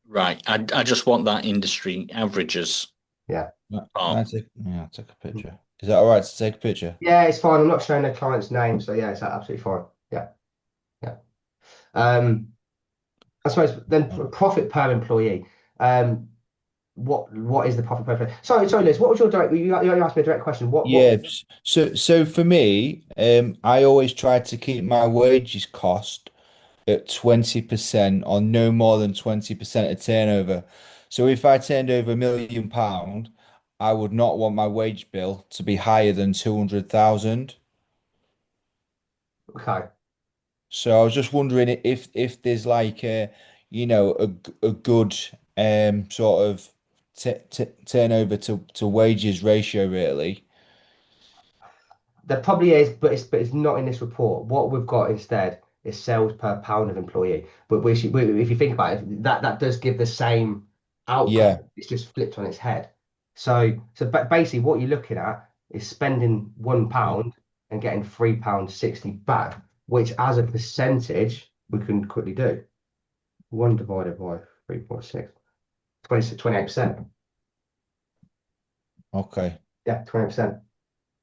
B: Right. I just want that industry averages.
A: Yeah.
C: I take a picture. Is that all right to take a picture?
A: Yeah, it's fine. I'm not showing the client's name, so yeah, it's absolutely fine. Yeah. I suppose then profit per employee. What is the profit per employee? Sorry, Liz. What was your direct? You asked me a direct question.
C: Yeah. So for me, I always try to keep my wages cost at 20% or no more than 20% of turnover. So if I turned over £1 million, I would not want my wage bill to be higher than 200,000.
A: Okay.
C: So I was just wondering if there's like a good sort of t turnover to wages ratio really.
A: There probably is, but it's not in this report. What we've got instead is sales per pound of employee. But if you think about it, that does give the same outcome.
C: Yeah,
A: It's just flipped on its head. So basically, what you're looking at is spending £1 and getting £3.60 back, which as a percentage we can quickly do. 1 divided by 3.6, 28%.
C: okay,
A: Yeah, 20%.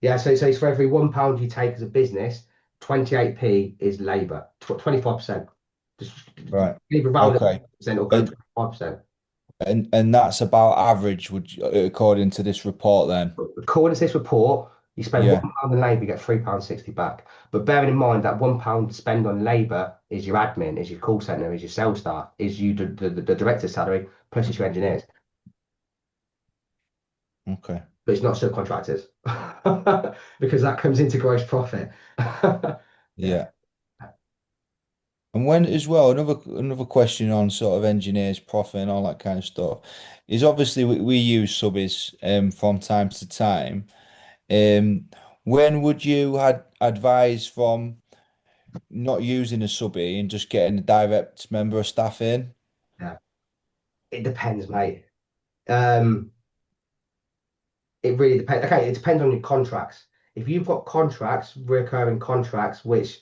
A: Yeah, so it's for every £1 you take as a business, 28p is labour, 25%. Just
C: right,
A: leave it round
C: okay.
A: percent or go
C: And
A: 25%.
C: and that's about average, according to this report then.
A: According to this report, you spend
C: Yeah,
A: £1 on labour, you get £3.60 back. But bearing in mind that £1 spend on labour is your admin, is your call centre, is your sales staff, is you the director's salary, plus it's your engineers.
C: okay.
A: But it's not subcontractors because that comes into gross profit. Yeah.
C: Yeah. And when as well, another question on sort of engineers, profit and all that kind of stuff is obviously we use subbies from time to time. Um, when would you had advise from not using a subbie and just getting a direct member of staff in?
A: Yeah. It depends, mate. Um, it really depends. Okay, it depends on your contracts. If you've got contracts, recurring contracts, which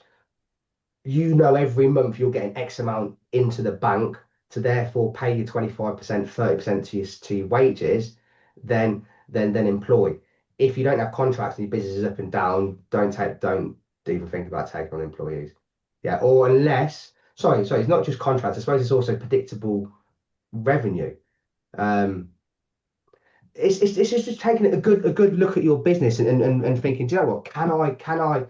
A: you know every month you're getting X amount into the bank to therefore pay you 25%, 30% to your wages, then employ. If you don't have contracts and your business is up and down, don't even think about taking on employees. Yeah, or unless sorry, it's not just contracts. I suppose it's also predictable revenue. Um, it's just taking a good look at your business and thinking, do you know what? Can I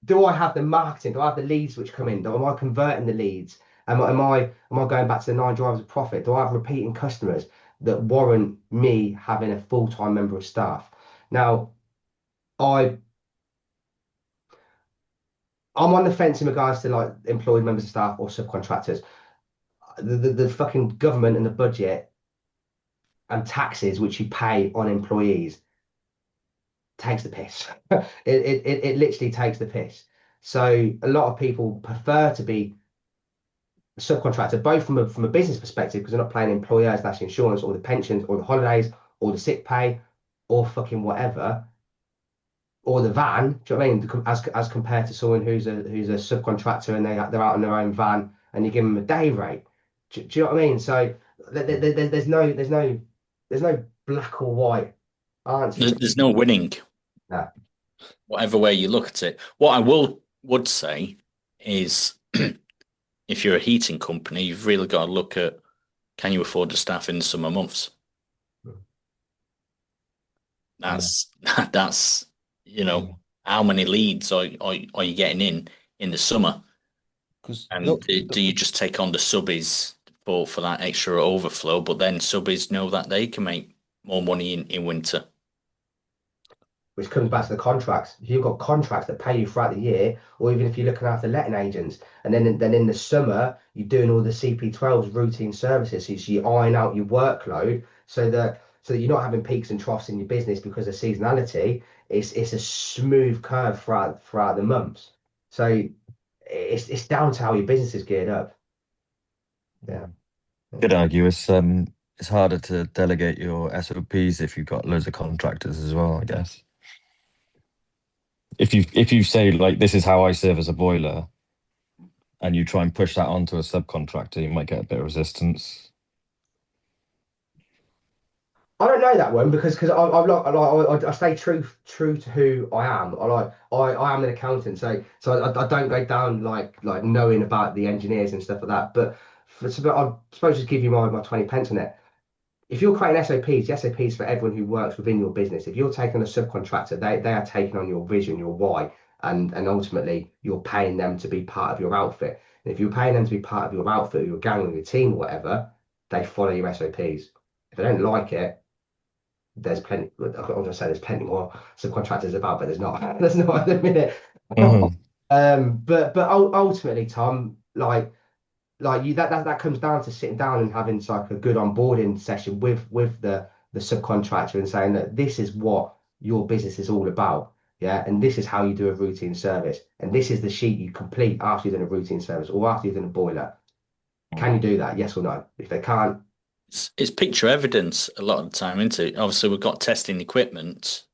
A: do I have the marketing? Do I have the leads which come in? Am I converting the leads? Am I going back to the 9 drivers of profit? Do I have repeating customers that warrant me having a full-time member of staff? Now, I I'm on the fence in regards to like employed members of staff or subcontractors. The fucking government and the budget and taxes which you pay on employees takes the piss. It literally takes the piss. So a lot of people prefer to be subcontractor, both from a business perspective, because they're not paying employers, national insurance, or the pensions, or the holidays, or the sick pay, or fucking whatever, or the van. Do you know what I mean? As compared to someone who's a subcontractor and they're out on their own van and you give them a day rate. Do you know what I mean? So there's no black or white answer.
B: There's no winning,
A: No.
B: whatever way you look at it. What I would say is, if you're a heating company, you've really got to look at, can you afford the staff in the summer months? That's that's how many leads are you getting in the summer?
C: Because
B: And do you just take on the subbies for that extra overflow? But then subbies know that they can make more money in winter.
A: Which comes back to the contracts. If you've got contracts that pay you throughout the year, or even if you're looking after letting agents, and then in the summer you're doing all the CP12s routine services, so you iron out your workload so that you're not having peaks and troughs in your business because of seasonality. It's a smooth curve throughout the months. So it's down to how your business is geared up. Yeah.
E: Could argue it's harder to delegate your SOPs if you've got loads of contractors as well, I guess. If you say like this is how I service a boiler and you try and push that onto a subcontractor, you might get a bit of resistance.
A: I don't know that one because I stay true to who I am. I am an accountant, so I don't go down like knowing about the engineers and stuff like that. But I suppose just give you my 20 pence on it. If you're creating SOPs, the SOPs for everyone who works within your business. If you're taking a subcontractor, they are taking on your vision, your why, and ultimately you're paying them to be part of your outfit. And if you're paying them to be part of your outfit, your gang, or your team, or whatever, they follow your SOPs. If they don't like it, there's plenty. I was going to say there's plenty more subcontractors about, but there's not. There's not at the minute. But ultimately, Tom, like you that comes down to sitting down and having like a good onboarding session with the subcontractor and saying that this is what your business is all about. Yeah, and this is how you do a routine service, and this is the sheet you complete after you've done a routine service or after you've done a boiler. Can you do that? Yes or no? If they can't,
B: It's picture evidence a lot of the time, isn't it? Obviously, we've got testing equipment,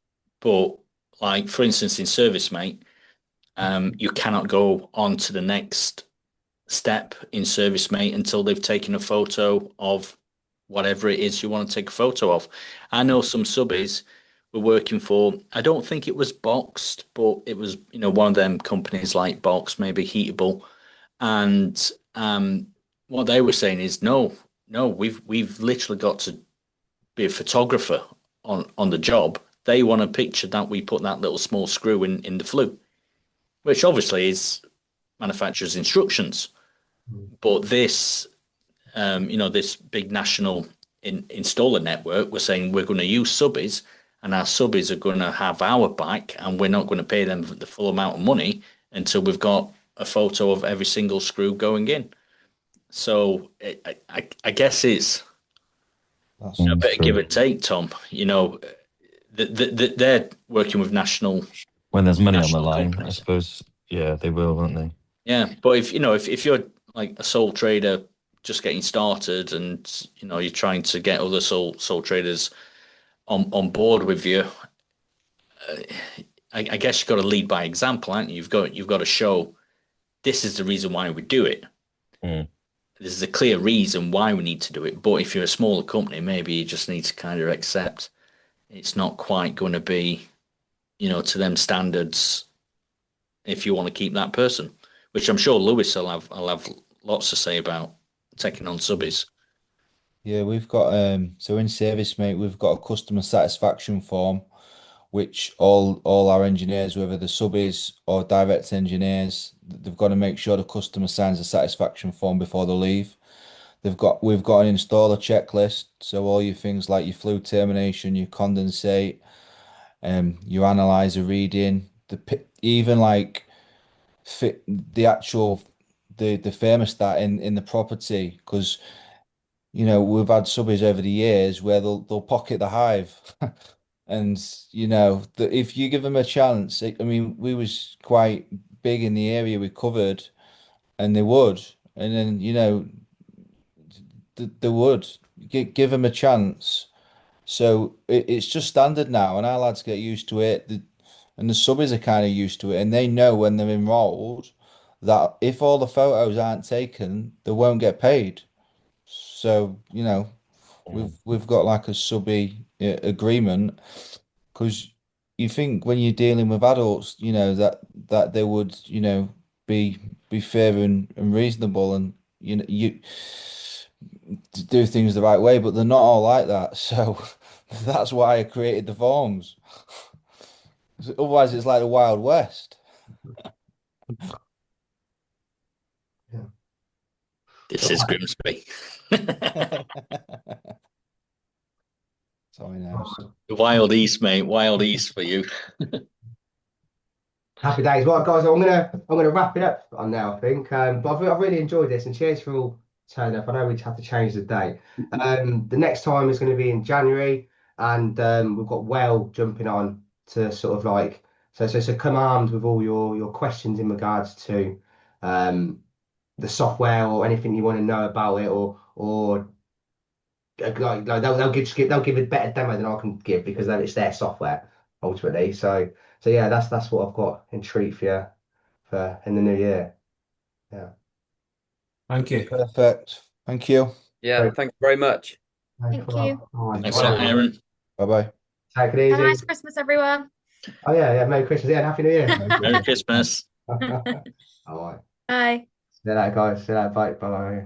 B: but like for instance, in Service Mate, you cannot go on to the next step in Service Mate until they've taken a photo of whatever it is you want to take a photo of. I know some subbies were working for, I don't think it was Boxed, but it was, one of them companies like Box, maybe Heatable. And what they were saying is, no, we've literally got to be a photographer on the job. They want a picture that we put that little small screw in the flue, which obviously is manufacturer's instructions. But this, this big national installer network, we're saying we're going to use subbies, and our subbies are going to have our back, and we're not going to pay them the full amount of money until we've got a photo of every single screw going in. So I guess it's a bit of give and take, Tom. They're working with national.
E: When there's money on the
B: national
E: line, I
B: companies.
E: suppose, yeah, they will, won't they?
B: Yeah, but if you're like a sole trader just getting started, and you're trying to get other sole traders on board with you, I guess you've got to lead by example, haven't you? You've got to show this is the reason why we do it. This is a clear reason why we need to do it. But if you're a smaller company, maybe you just need to kind of accept it's not quite going to be, to them standards if you want to keep that person, which I'm sure Lewis will have lots to say about taking on subbies.
C: Yeah, we've got so in Service Mate, we've got a customer satisfaction form, which all our engineers, whether the subbies or direct engineers, they've got to make sure the customer signs a satisfaction form before they leave. We've got an installer checklist, so all your things like your flue termination, your condensate, your analyzer reading, even like fit the actual the thermostat in the property, because we've had subbies over the years where they'll pocket the hive. And if you give them a chance, I mean, we was quite big in the area we covered, and they would, and then they would give them a chance. So it's just standard now, and our lads get used to it. And the subbies are kind of used to it, and they know when they're enrolled that if all the photos aren't taken, they won't get paid. So we've got like a subby agreement, because you think when you're dealing with adults, that they would, be fair and reasonable, and you to do things the right way, but they're not all like that. So that's why I created the forms. Otherwise, it's like the Wild West.
A: yeah.
B: This is Grimsby.
C: Sorry, now.
B: The Wild East, mate. Wild East for you.
A: Happy days. Right, guys, I'm gonna wrap it up on now, I think. But I've really enjoyed this, and cheers for all turning up. I know we have to change the date. The next time is going to be in January, and we've got Well jumping on to sort of like so come armed with all your questions in regards to the software or anything you want to know about it, or like they'll give a better demo than I can give, because then it's their software ultimately. So yeah, that's what I've got in treat for you for in the new year. Yeah.
D: Thank you.
C: Perfect. Thank you.
G: Yeah, thank you very much.
F: Thank you.
A: All right.
B: Thanks a lot, Aaron.
C: Bye-bye.
A: Take it
F: Have a
A: easy.
F: nice Christmas, everyone.
A: Oh yeah, Merry Christmas. Yeah, and Happy New Year.
B: Merry Christmas.
A: All right.
F: Bye.
A: See you later, guys. See you later. Bye. Bye.